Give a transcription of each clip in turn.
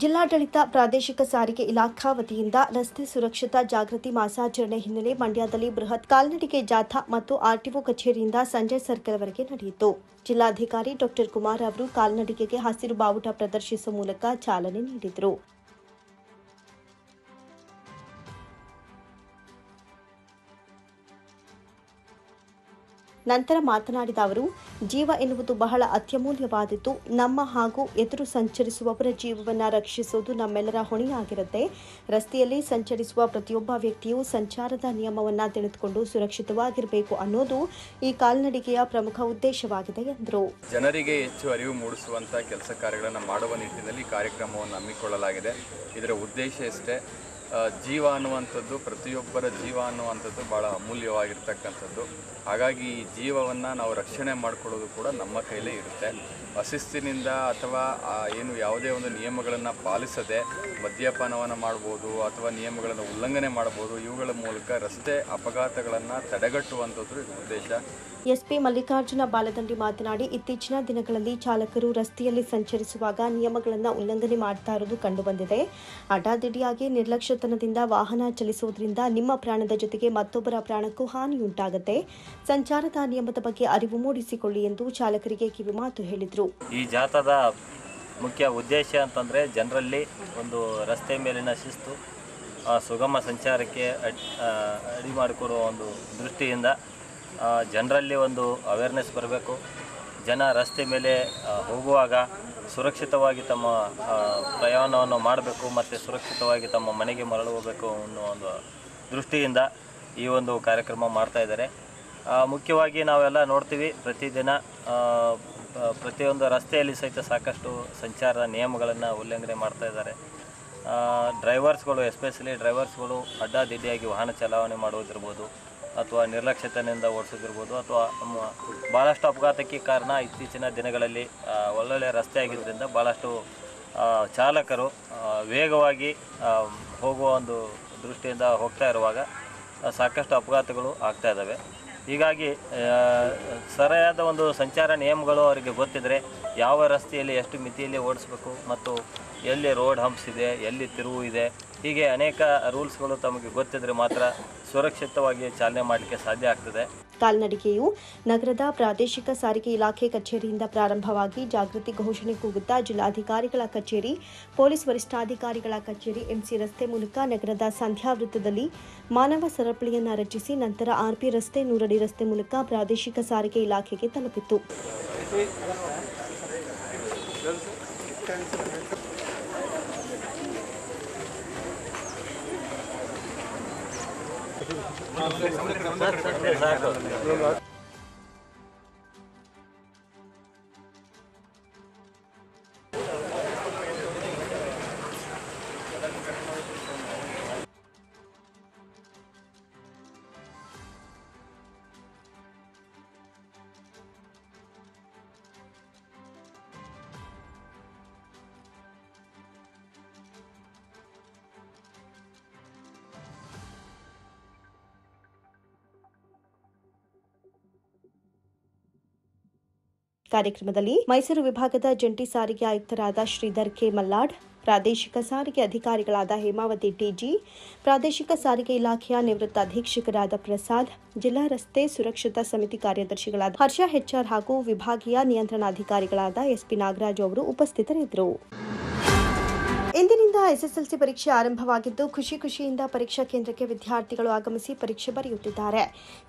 ಜಿಲ್ಲಾಡಳಿತ ಪ್ರಾದೇಶಿಕ ಸಾರಿಗೆ ಇಲಾಖಾ ವತಿಯಿಂದ ರಸ್ತೆ ಸುರಕ್ಷತಾ ಜಾಗೃತಿ ಮಾಸಾಚರಣೆ ಹಿನ್ನೆಲೆ ಮಂಡ್ಯದಲ್ಲಿ ಬೃಹತ್ ಕಾಲ್ನಡಿಗೆ ಜಾಥಾ ಮತ್ತು ಆರ್ಟಿಒ ಕಚೇರಿಯಿಂದ ಸಂಜೆ ಸರ್ಕಲ್ವರೆಗೆ ನಡೆಯಿತು. ಜಿಲ್ಲಾಧಿಕಾರಿ ಡಾ ಕುಮಾರ್ ಅವರು ಕಾಲ್ನಡಿಗೆಗೆ ಹಸಿರು ಬಾವುಟ ಪ್ರದರ್ಶಿಸುವ ಮೂಲಕ ಚಾಲನೆ ನೀಡಿದರು. ನಂತರ ಮಾತನಾಡಿದ ಅವರು, ಜೀವ ಎನ್ನುವುದು ಬಹಳ ಅತ್ಯಮೂಲ್ಯವಾದದ್ದು. ನಮ್ಮ ಹಾಗೂ ಎದುರು ಸಂಚರಿಸುವವರ ಜೀವವನ್ನು ರಕ್ಷಿಸುವುದು ನಮ್ಮೆಲ್ಲರ ಹೊಣೆಯಾಗಿರುತ್ತೆ. ರಸ್ತೆಯಲ್ಲಿ ಸಂಚರಿಸುವ ಪ್ರತಿಯೊಬ್ಬ ವ್ಯಕ್ತಿಯೂ ಸಂಚಾರದ ನಿಯಮವನ್ನು ತಿಳಿದುಕೊಂಡು ಸುರಕ್ಷಿತವಾಗಿರಬೇಕು ಅನ್ನೋದು ಈ ಕಾಲ್ನಡಿಗೆಯ ಪ್ರಮುಖ ಉದ್ದೇಶವಾಗಿದೆ ಎಂದರು. ಜನರಿಗೆ ಹೆಚ್ಚು ಅರಿವು ಮೂಡಿಸುವಂತಹ ಕೆಲಸ ಕಾರ್ಯಗಳನ್ನು ಮಾಡುವ ನಿಟ್ಟಿನಲ್ಲಿ ಕಾರ್ಯಕ್ರಮವನ್ನು ಹಮ್ಮಿಕೊಳ್ಳಲಾಗಿದೆ. ಇದರ ಉದ್ದೇಶ ಇಷ್ಟೇ. ಜೀವ ಅನ್ನುವಂಥದ್ದು, ಪ್ರತಿಯೊಬ್ಬರ ಜೀವ ಅನ್ನುವಂಥದ್ದು ಭಾಳ ಅಮೂಲ್ಯವಾಗಿರ್ತಕ್ಕಂಥದ್ದು. ಹಾಗಾಗಿ ಈ ಜೀವವನ್ನು ನಾವು ರಕ್ಷಣೆ ಮಾಡಿಕೊಳ್ಳೋದು ಕೂಡ ನಮ್ಮ ಕೈಲೇ ಇರುತ್ತೆ. ಅಶಿಸ್ತಿನಿಂದ ಅಥವಾ ಏನು ಯಾವುದೇ ಒಂದು ನಿಯಮಗಳನ್ನು ಪಾಲಿಸದೆ ಮದ್ಯಪಾನವನ್ನು ಮಾಡ್ಬೋದು ಅಥವಾ ನಿಯಮಗಳನ್ನು ಉಲ್ಲಂಘನೆ ಮಾಡ್ಬೋದು. ಇವುಗಳ ಮೂಲಕ ರಸ್ತೆ ಅಪಘಾತಗಳನ್ನು ತಡೆಗಟ್ಟುವಂಥದ್ದು ಇದು ಉದ್ದೇಶ. ಎಸ್ಪಿ ಮಲ್ಲಿಕಾರ್ಜುನ ಬಾಲದಂಡಿ ಮಾತನಾಡಿ, ಇತ್ತೀಚಿನ ದಿನಗಳಲ್ಲಿ ಚಾಲಕರು ರಸ್ತೆಯಲ್ಲಿ ಸಂಚರಿಸುವಾಗ ನಿಯಮಗಳನ್ನು ಉಲ್ಲಂಘನೆ ಮಾಡ್ತಾ ಇರೋದು ಕಂಡುಬಂದಿದೆ. ಅಡ್ಡಾದಿಡ್ಡಿಯಾಗಿ ನಿರ್ಲಕ್ಷ್ಯತನದಿಂದ ವಾಹನ ಚಲಿಸುವುದರಿಂದ ನಿಮ್ಮ ಪ್ರಾಣದ ಜೊತೆಗೆ ಮತ್ತೊಬ್ಬರ ಪ್ರಾಣಕ್ಕೂ ಹಾನಿಯುಂಟಾಗುತ್ತೆ. ಸಂಚಾರದ ನಿಯಮದ ಬಗ್ಗೆ ಅರಿವು ಮೂಡಿಸಿಕೊಳ್ಳಿ ಎಂದು ಚಾಲಕರಿಗೆ ಕಿವಿಮಾತು ಹೇಳಿದರು. ಈ ಜಾಥಾದ ಮುಖ್ಯ ಉದ್ದೇಶ ಅಂತಂದರೆ ಜನರಲ್ಲಿ ಒಂದು ರಸ್ತೆ ಮೇಲಿನ ಶಿಸ್ತು, ಸುಗಮ ಸಂಚಾರಕ್ಕೆ ಅಡಿ ಮಾಡಿಕೊಡುವ ಒಂದು ದೃಷ್ಟಿಯಿಂದ ಜನರಲ್ಲಿ ಒಂದು ಅವೇರ್ನೆಸ್ ಬರಬೇಕು. ಜನ ರಸ್ತೆ ಮೇಲೆ ಹೋಗುವಾಗ ಸುರಕ್ಷಿತವಾಗಿ ತಮ್ಮ ಪ್ರಯಾಣವನ್ನು ಮಾಡಬೇಕು ಮತ್ತು ಸುರಕ್ಷಿತವಾಗಿ ತಮ್ಮ ಮನೆಗೆ ಮರಳಬೇಕು ಅನ್ನೋ ಒಂದು ದೃಷ್ಟಿಯಿಂದ ಈ ಒಂದು ಕಾರ್ಯಕ್ರಮ ಮಾಡ್ತಾಯಿದ್ದಾರೆ. ಮುಖ್ಯವಾಗಿ ನಾವೆಲ್ಲ ನೋಡ್ತೀವಿ, ಪ್ರತಿದಿನ ಪ್ರತಿಯೊಂದು ರಸ್ತೆಯಲ್ಲಿ ಸಹಿತ ಸಾಕಷ್ಟು ಸಂಚಾರ ನಿಯಮಗಳನ್ನು ಉಲ್ಲಂಘನೆ ಮಾಡ್ತಾಯಿದ್ದಾರೆ. ಡ್ರೈವರ್ಸ್ಗಳು, ಎಸ್ಪೆಷಲಿ ಡ್ರೈವರ್ಸ್ಗಳು ಅಡ್ಡಾದಿಡ್ಡಿಯಾಗಿ ವಾಹನ ಚಲಾವಣೆ ಮಾಡುವುದಿರ್ಬೋದು ಅಥವಾ ನಿರ್ಲಕ್ಷ್ಯತೆಯಿಂದ ಓಡಿಸೋದಿರ್ಬೋದು ಅಥವಾ ಭಾಳಷ್ಟು ಅಪಘಾತಕ್ಕೆ ಕಾರಣ ಇತ್ತೀಚಿನ ದಿನಗಳಲ್ಲಿ ಒಳ್ಳೊಳ್ಳೆ ರಸ್ತೆ ಆಗಿದ್ದರಿಂದ ಭಾಳಷ್ಟು ಚಾಲಕರು ವೇಗವಾಗಿ ಹೋಗುವ ಒಂದು ದೃಷ್ಟಿಯಿಂದ ಹೋಗ್ತಾ ಇರುವಾಗ ಸಾಕಷ್ಟು ಅಪಘಾತಗಳು ಆಗ್ತಾ ಇದ್ದಾವೆ. ಹೀಗಾಗಿ ಸರಿಯಾದ ಒಂದು ಸಂಚಾರ ನಿಯಮಗಳು ಅವರಿಗೆ ಗೊತ್ತಿದ್ದರೆ ಯಾವ ರಸ್ತೆಯಲ್ಲಿ ಎಷ್ಟು ಮಿತಿಯಲ್ಲಿ ಓಡಿಸಬೇಕು ಮತ್ತು ಎಲ್ಲಿ ರೋಡ್ ಹಂಪ್ಸ್ ಇದೆ, ಎಲ್ಲಿ ತಿರುವು ಇದೆ, ಹೀಗೆ ಅನೇಕ ರೂಲ್ಸ್ಗಳು ತಮಗೆ ಗೊತ್ತಿದ್ದರೆ ಮಾತ್ರ ಸುರಕ್ಷಿತವಾಗಿ ಚಾಲನೆ ಮಾಡಲಿಕ್ಕೆ ಸಾಧ್ಯ ಆಗ್ತದೆ. ಕಾಲ್ನಡಿಗೆಯು ನಗರದ ಪ್ರಾದೇಶಿಕ ಸಾರಿಗೆ ಇಲಾಖೆ ಕಚೇರಿಯಿಂದ ಪ್ರಾರಂಭವಾಗಿ ಜಾಗೃತಿ ಘೋಷಣೆ ಕೂಗುತ್ತಾ ಜಿಲ್ಲಾಧಿಕಾರಿಗಳ ಕಚೇರಿ, ಪೊಲೀಸ್ ವರಿಷ್ಠಾಧಿಕಾರಿಗಳ ಕಚೇರಿ, ಎಂಸಿ ರಸ್ತೆ ಮೂಲಕ ನಗರದ ಸಂಧ್ಯಾ ವೃತ್ತದಲ್ಲಿ ಮಾನವ ಸರಪಳಿಯನ್ನು ರಚಿಸಿ ನಂತರ ಆರ್ಪಿ ರಸ್ತೆ, ನೂರಡಿ ರಸ್ತೆ ಮೂಲಕ ಪ್ರಾದೇಶಿಕ ಸಾರಿಗೆ ಇಲಾಖೆಗೆ ತಲುಪಿತು. ಕಾರ್ಯಕ್ರಮದಲ್ಲಿ ಮೈಸೂರು ವಿಭಾಗದ ಜಂಟಿ ಸಾರಿಗೆ ಆಯುಕ್ತರಾದ ಶ್ರೀಧರ್ ಕೆ ಮಲ್ಲಾಡ್, ಪ್ರಾದೇಶಿಕ ಸಾರಿಗೆ ಅಧಿಕಾರಿಗಳಾದ ಹೇಮಾವತಿ ಟಿಜಿ, ಪ್ರಾದೇಶಿಕ ಸಾರಿಗೆ ಇಲಾಖೆಯ ನಿವೃತ್ತ ಅಧೀಕ್ಷಕರಾದ ಪ್ರಸಾದ್, ಜಿಲ್ಲಾ ರಸ್ತೆ ಸುರಕ್ಷತಾ ಸಮಿತಿ ಕಾರ್ಯದರ್ಶಿಗಳಾದ ಹರ್ಷ ಹೆಚ್ಆರ್ ಹಾಗೂ ವಿಭಾಗೀಯ ನಿಯಂತ್ರಣಾಧಿಕಾರಿಗಳಾದ ಎಸ್ಪಿ ನಾಗರಾಜು ಅವರು ಉಪಸ್ಥಿತರಿದ್ದರು. ಇಂದಿನಿಂದ ಎಸ್ಎಸ್ಎಲ್ಸಿ ಪರೀಕ್ಷೆ ಆರಂಭವಾಗಿದ್ದು ಖುಷಿಯಿಂದ ಪರೀಕ್ಷಾ ಕೇಂದ್ರಕ್ಕೆ ವಿದ್ಯಾರ್ಥಿಗಳು ಆಗಮಿಸಿ ಪರೀಕ್ಷೆ ಬರೆಯುತ್ತಿದ್ದಾರೆ.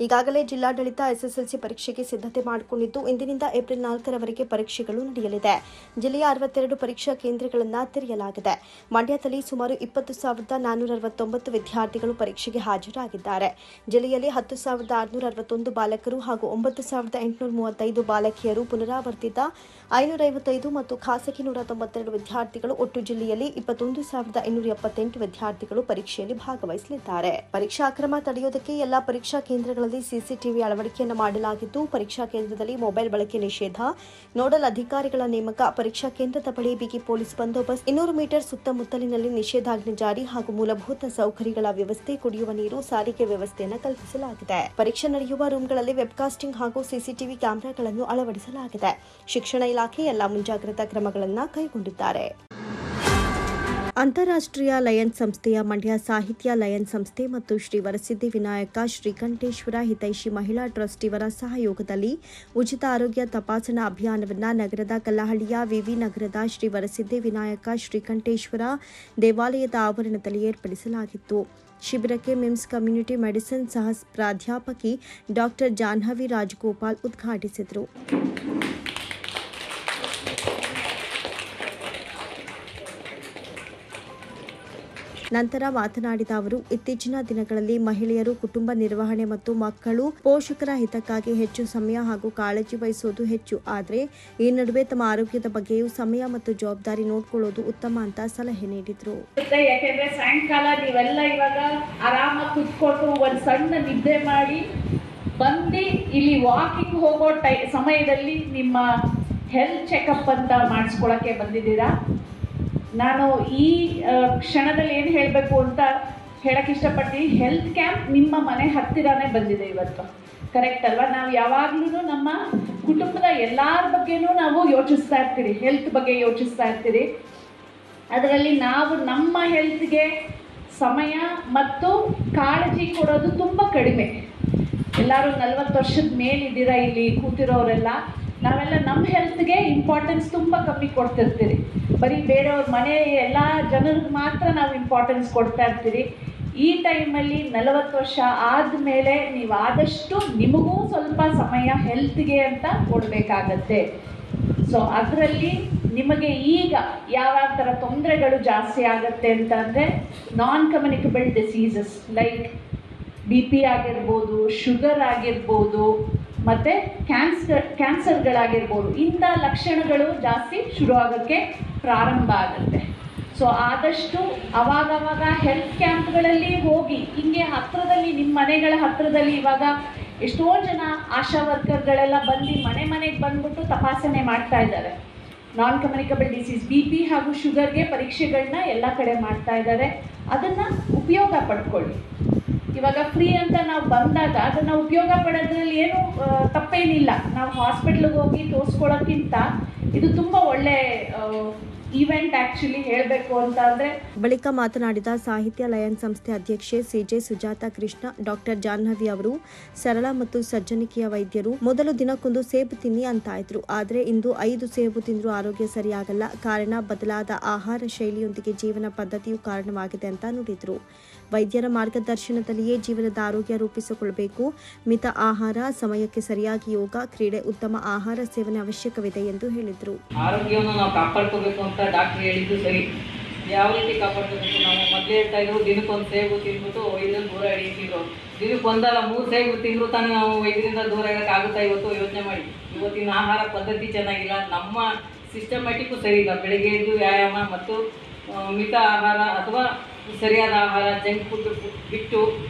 ಈಗಾಗಲೇ ಜಿಲ್ಲಾಡಳಿತ ಎಸ್ಎಸ್ಎಲ್ಸಿ ಪರೀಕ್ಷೆಗೆ ಸಿದ್ಧತೆ ಮಾಡಿಕೊಂಡಿದ್ದು ಇಂದಿನಿಂದ ಏಪ್ರಿಲ್ 4ರವರೆಗೆ ಪರೀಕ್ಷೆಗಳು ನಡೆಯಲಿದೆ. ಜಿಲ್ಲೆಯ 62 ಪರೀಕ್ಷಾ ಕೇಂದ್ರಗಳನ್ನು ತೆರೆಯಲಾಗಿದೆ. ಮಂಡ್ಯದಲ್ಲಿ ಸುಮಾರು 20,469 ವಿದ್ಯಾರ್ಥಿಗಳು ಪರೀಕ್ಷೆಗೆ ಹಾಜರಾಗಿದ್ದಾರೆ. ಜಿಲ್ಲೆಯಲ್ಲಿ 10,661 ಬಾಲಕರು ಹಾಗೂ 9,835 ಬಾಲಕಿಯರು, ಪುನರಾವರ್ತಿತ 555 ಮತ್ತು ಖಾಸಗಿ 192 ವಿದ್ಯಾರ್ಥಿಗಳು, ಒಟ್ಟು ಜಿಲ್ಲೆಯಲ್ಲಿ 21,878 ವಿದ್ಯಾರ್ಥಿಗಳು ಪರೀಕ್ಷೆಯಲ್ಲಿ ಭಾಗವಹಿಸಲಿದ್ದಾರೆ. ಪರೀಕ್ಷಾ ಅಕ್ರಮ ತಡೆಯುವುದಕ್ಕೆ ಎಲ್ಲಾ ಪರೀಕ್ಷಾ ಕೇಂದ್ರಗಳಲ್ಲಿ ಸಿಸಿಟಿವಿ ಅಳವಡಿಕೆಯನ್ನು ಮಾಡಲಾಗಿದ್ದು, ಪರೀಕ್ಷಾ ಕೇಂದ್ರದಲ್ಲಿ ಮೊಬೈಲ್ ಬಳಕೆ ನಿಷೇಧ, ನೋಡಲ್ ಅಧಿಕಾರಿಗಳ ನೇಮಕ, ಪರೀಕ್ಷಾ ಕೇಂದ್ರದ ಬಳಿ ಬಿಗಿ ಪೊಲೀಸ್ ಬಂದೋಬಸ್ತ್, 200 ಮೀಟರ್ ಸುತ್ತಮುತ್ತಲಿನಲ್ಲಿ ನಿಷೇಧಾಜ್ಞೆ ಜಾರಿ ಹಾಗೂ ಮೂಲಭೂತ ಸೌಕರ್ಯಗಳ ವ್ಯವಸ್ಥೆ, ಕುಡಿಯುವ ನೀರು, ಸಾರಿಗೆ ವ್ಯವಸ್ಥೆಯನ್ನು ಕಲ್ಪಿಸಲಾಗಿದೆ. ಪರೀಕ್ಷೆ ನಡೆಯುವ ರೂಂಗಳಲ್ಲಿ ವೆಬ್ಕಾಸ್ಟಿಂಗ್ ಹಾಗೂ ಸಿಸಿಟಿವಿ ಕ್ಯಾಮೆರಾಗಳನ್ನು ಅಳವಡಿಸಲಾಗಿದೆ. ಶಿಕ್ಷಣ ಇಲಾಖೆ ಎಲ್ಲಾ ಮುಂಜಾಗ್ರತಾ ಕ್ರಮಗಳನ್ನು ಕೈಗೊಂಡಿದ್ದಾರೆ. ಅಂತಾರಾಷ್ಟ್ರೀಯ ಲಯನ್ಸ್ ಸಂಸ್ಥೆಯ ಮಂಡ್ಯ ಸಾಹಿತ್ಯ ಲಯನ್ಸ್ ಸಂಸ್ಥೆ ಮತ್ತು ಶ್ರೀ ವರಸಿದ್ಧಿ ವಿನಾಯಕ ಶ್ರೀಕಂಠೇಶ್ವರ ಹಿತೈಷಿ ಮಹಿಳಾ ಟ್ರಸ್ಟ್ ಇವರ ಸಹಯೋಗದಲ್ಲಿ ಉಚಿತ ಆರೋಗ್ಯ ತಪಾಸಣಾ ಅಭಿಯಾನವನ್ನು ನಗರದ ಕಲ್ಲಹಳ್ಳಿಯ ವಿವಿ ನಗರದ ಶ್ರೀ ವರಸಿದ್ಧಿ ವಿನಾಯಕ ಶ್ರೀಕಂಠೇಶ್ವರ ದೇವಾಲಯದ ಆವರಣದಲ್ಲಿ ಏರ್ಪಡಿಸಲಾಗಿತ್ತು. ಶಿಬಿರಕ್ಕೆ ಮಿಮ್ಸ್ ಕಮ್ಯುನಿಟಿ ಮೆಡಿಸಿನ್ ಸಹ ಪ್ರಾಧ್ಯಾಪಕಿ ಡಾಕ್ಟರ್ ಜಾಹ್ನವಿ ರಾಜಗೋಪಾಲ್ ಉದ್ಘಾಟಿಸಿದರು. ನಂತರ ಮಾತನಾಡಿದ ಅವರು, ಇತ್ತೀಚಿನ ದಿನಗಳಲ್ಲಿ ಮಹಿಳೆಯರು ಕುಟುಂಬ ನಿರ್ವಹಣೆ ಮತ್ತು ಮಕ್ಕಳು ಪೋಷಕರ ಹಿತಕ್ಕಾಗಿ ಹೆಚ್ಚು ಸಮಯ ಹಾಗೂ ಕಾಳಜಿ ವಹಿಸುವುದು ಹೆಚ್ಚು. ಆದರೆ ಈ ನಡುವೆ ತಮ್ಮ ಆರೋಗ್ಯದ ಬಗ್ಗೆಯೂ ಸಮಯ ಮತ್ತು ಜವಾಬ್ದಾರಿ ನೋಡ್ಕೊಳ್ಳೋದು ಉತ್ತಮ ಅಂತ ಸಲಹೆ ನೀಡಿದರು. ಯಾಕೆಂದ್ರೆ ಸಾಯಂಕಾಲ ನೀವೆಲ್ಲ ಇವಾಗ ಆರಾಮಾಗಿ ಕುತ್ಕೊಂಡು ಒಂದು ಸಣ್ಣ ನಿದ್ದೆ ಮಾಡಿ ಬಂದು ಇಲ್ಲಿ ವಾಕಿಂಗ್ ಹೋಗೋ ಸಮಯದಲ್ಲಿ ನಿಮ್ಮ ಹೆಲ್ತ್ ಚೆಕಪ್ ಅಂತ ಮಾಡಿಸ್ಕೊಳಕ್ಕೆ ಬಂದಿದ್ದೀರಾ. ನಾನು ಈ ಕ್ಷಣದಲ್ಲಿ ಏನು ಹೇಳಬೇಕು ಅಂತ ಹೇಳಕ್ಕೆ ಇಷ್ಟಪಡ್ತೀನಿ. ಹೆಲ್ತ್ ಕ್ಯಾಂಪ್ ನಿಮ್ಮ ಮನೆ ಹತ್ತಿರನೇ ಬಂದಿದೆ ಇವತ್ತು, ಕರೆಕ್ಟ್ ಅಲ್ವಾ? ನಾವು ಯಾವಾಗಲೂ ನಮ್ಮ ಕುಟುಂಬದ ಎಲ್ಲರ ಬಗ್ಗೆನೂ ನಾವು ಯೋಚಿಸ್ತಾ ಇರ್ತೀರಿ, ಹೆಲ್ತ್ ಬಗ್ಗೆ ಯೋಚಿಸ್ತಾ ಇರ್ತೀರಿ. ಅದರಲ್ಲಿ ನಾವು ನಮ್ಮ ಹೆಲ್ತ್ಗೆ ಸಮಯ ಮತ್ತು ಕಾಳಜಿ ಕೊಡೋದು ತುಂಬ ಕಡಿಮೆ. ಎಲ್ಲರೂ 40 ವರ್ಷದ ಮೇಲಿದ್ದೀರಾ ಇಲ್ಲಿ ಕೂತಿರೋರೆಲ್ಲ. ನಾವೆಲ್ಲ ನಮ್ಮ ಹೆಲ್ತ್ಗೆ ಇಂಪಾರ್ಟೆನ್ಸ್ ತುಂಬ ಕಮ್ಮಿ ಕೊಡ್ತಿರ್ತೀರಿ. ಬರೀ ಬೇರೆಯವ್ರ ಮನೆ ಎಲ್ಲ ಜನರಿಗೆ ಮಾತ್ರ ನಾವು ಇಂಪಾರ್ಟೆನ್ಸ್ ಕೊಡ್ತಾ ಇರ್ತೀರಿ. ಈ ಟೈಮಲ್ಲಿ 40 ವರ್ಷ ಆದಮೇಲೆ ನೀವು ಆದಷ್ಟು ನಿಮಗೂ ಸ್ವಲ್ಪ ಸಮಯ ಹೆಲ್ತ್ಗೆ ಅಂತ ಕೊಡಬೇಕಾಗತ್ತೆ. ಸೊ ಅದರಲ್ಲಿ ನಿಮಗೆ ಈಗ ಯಾವ ಥರ ತೊಂದರೆಗಳು ಜಾಸ್ತಿ ಆಗುತ್ತೆ ಅಂತಂದರೆ ನಾನ್ ಕಮ್ಯುನಿಕಬಲ್ ಡಿಸೀಸಸ್ ಲೈಕ್ BP ಆಗಿರ್ಬೋದು, ಶುಗರ್ ಆಗಿರ್ಬೋದು, ಮತ್ತು ಕ್ಯಾನ್ಸರ್ಗಳಾಗಿರ್ಬೋದು. ಇಂಥ ಲಕ್ಷಣಗಳು ಜಾಸ್ತಿ ಶುರು ಆಗೋಕ್ಕೆ ಪ್ರಾರಂಭ ಆಗುತ್ತೆ. ಸೊ ಆದಷ್ಟು ಅವಾಗವಾಗ ಹೆಲ್ತ್ ಕ್ಯಾಂಪ್ಗಳಲ್ಲಿ ಹೋಗಿ, ಹಿಂಗೆ ಹತ್ತಿರದಲ್ಲಿ ನಿಮ್ಮ ಮನೆಗಳ ಹತ್ತಿರದಲ್ಲಿ ಇವಾಗ ಎಷ್ಟೋ ಜನ ಆಶಾ ವರ್ಕರ್ಗಳೆಲ್ಲ ಬಂದು ಮನೆಗೆ ಬಂದ್ಬಿಟ್ಟು ತಪಾಸಣೆ ಮಾಡ್ತಾ ಇದ್ದಾರೆ. ನಾನ್ ಕಮ್ಯುನಿಕಬಲ್ ಡಿಸೀಸ್ BP ಹಾಗೂ ಶುಗರ್ಗೆ ಪರೀಕ್ಷೆಗಳನ್ನ ಎಲ್ಲ ಕಡೆ ಮಾಡ್ತಾ ಇದ್ದಾರೆ. ಅದನ್ನು ಉಪಯೋಗ ಪಡ್ಕೊಳ್ಳಿ. ಇವಾಗ ಫ್ರೀ ಅಂತ ನಾವು ಬಂದಾಗ ಅದನ್ನು ಉಪಯೋಗ ಪಡೋದ್ರಲ್ಲಿ ಏನು ತಪ್ಪೇನಿಲ್ಲ. ನಾವು ಹಾಸ್ಪಿಟ್ಲಿಗೆ ಹೋಗಿ ತೋರಿಸ್ಕೊಳ್ಳೋಕ್ಕಿಂತ ಇದು ತುಂಬ ಒಳ್ಳೆ ಈವೆಂಟ್ ಆ್ಯಕ್ಚುಲಿ ಹೇಳಬೇಕು ಅಂತ ಅಂದರೆ. ಬಳಿಕ ಮಾತನಾಡಿದ ಸಾಹಿತ್ಯ ಲಯನ್ಸ್ ಸಂಸ್ಥೆ ಅಧ್ಯಕ್ಷೆ CJ ಸುಜಾತಾ ಕೃಷ್ಣ, ಡಾಕ್ಟರ್ ಜಾಹ್ನವಿ ಅವರು ಸರಳ ಮತ್ತು ಸಜ್ಜನಿಕೆಯ ವೈದ್ಯರು. ಮೊದಲು ದಿನಕ್ಕೊಂದು ಸೇಬು ತಿನ್ನಿ ಅಂತ ಇದ್ರು, ಆದರೆ ಇಂದು 5 ಸೇಬು ತಿಂದರೂ ಆರೋಗ್ಯ ಸರಿಯಾಗಲ್ಲ. ಕಾರಣ ಬದಲಾದ ಆಹಾರ ಶೈಲಿಯೊಂದಿಗೆ ಜೀವನ ಪದ್ಧತಿಯು ಕಾರಣವಾಗಿದೆ ಅಂತ ನುಡಿದರು. ವೈದ್ಯರ ಮಾರ್ಗದರ್ಶನದಲ್ಲಿಯೇ ಜೀವನದ ಆರೋಗ್ಯ ರೂಪಿಸಿಕೊಳ್ಳಬೇಕು. ಮಿತ ಆಹಾರ, ಸಮಯಕ್ಕೆ ಸರಿಯಾಗಿ ಯೋಗ, ಕ್ರೀಡೆ, ಉತ್ತಮ ಆಹಾರ ಸೇವನೆ ಅವಶ್ಯಕವಿದೆ ಎಂದು ಹೇಳಿದರು. ಆರೋಗ್ಯವನ್ನು ನಾವು ಕಾಪಾಡ್ಕೋಬೇಕು ಅಂತ ಡಾಕ್ಟರ್ ಹೇಳಿದ್ದು ಸರಿ. ಯಾವ ರೀತಿ ಕಾಪಾಡ್ಕೋಬೇಕು? ನಾವು ಮೊದಲೇ ಹೇಳ್ತಾ ಇದ್ರು, ದಿನಕ್ಕೊಂದು ಸೇಬು ತಿಂದ್ಬಿಟ್ಟು ವೈದ್ಯರಿಂದ ದೂರ ಹಿಡಿತಿದ್ರು. ದಿನಕ್ಕೊಂದಲ್ಲ 3 ಸೇಬು ತಿಂದರೂ ತಾನೇ ನಾವು ವೈದ್ಯರಿಂದ ದೂರ ಇರೋಕ್ಕಾಗುತ್ತಾ? ಇವತ್ತು ಯೋಚನೆ ಮಾಡಿ. ಇವತ್ತಿನ ಆಹಾರ ಪದ್ಧತಿ ಚೆನ್ನಾಗಿಲ್ಲ, ನಮ್ಮ ಸಿಸ್ಟಮ್ಯಾಟಿಕ್ಕು ಸರಿ ಇಲ್ಲ. ಬೆಳಗ್ಗೆ ಎದ್ದು ವ್ಯಾಯಾಮ ಮತ್ತು ಮಿತ ಆಹಾರ ಅಥವಾ ಸರಿಯಾದ ಆಹಾರ, ಜಂಕ್ ಫುಡ್ ಬಿಟ್ಟು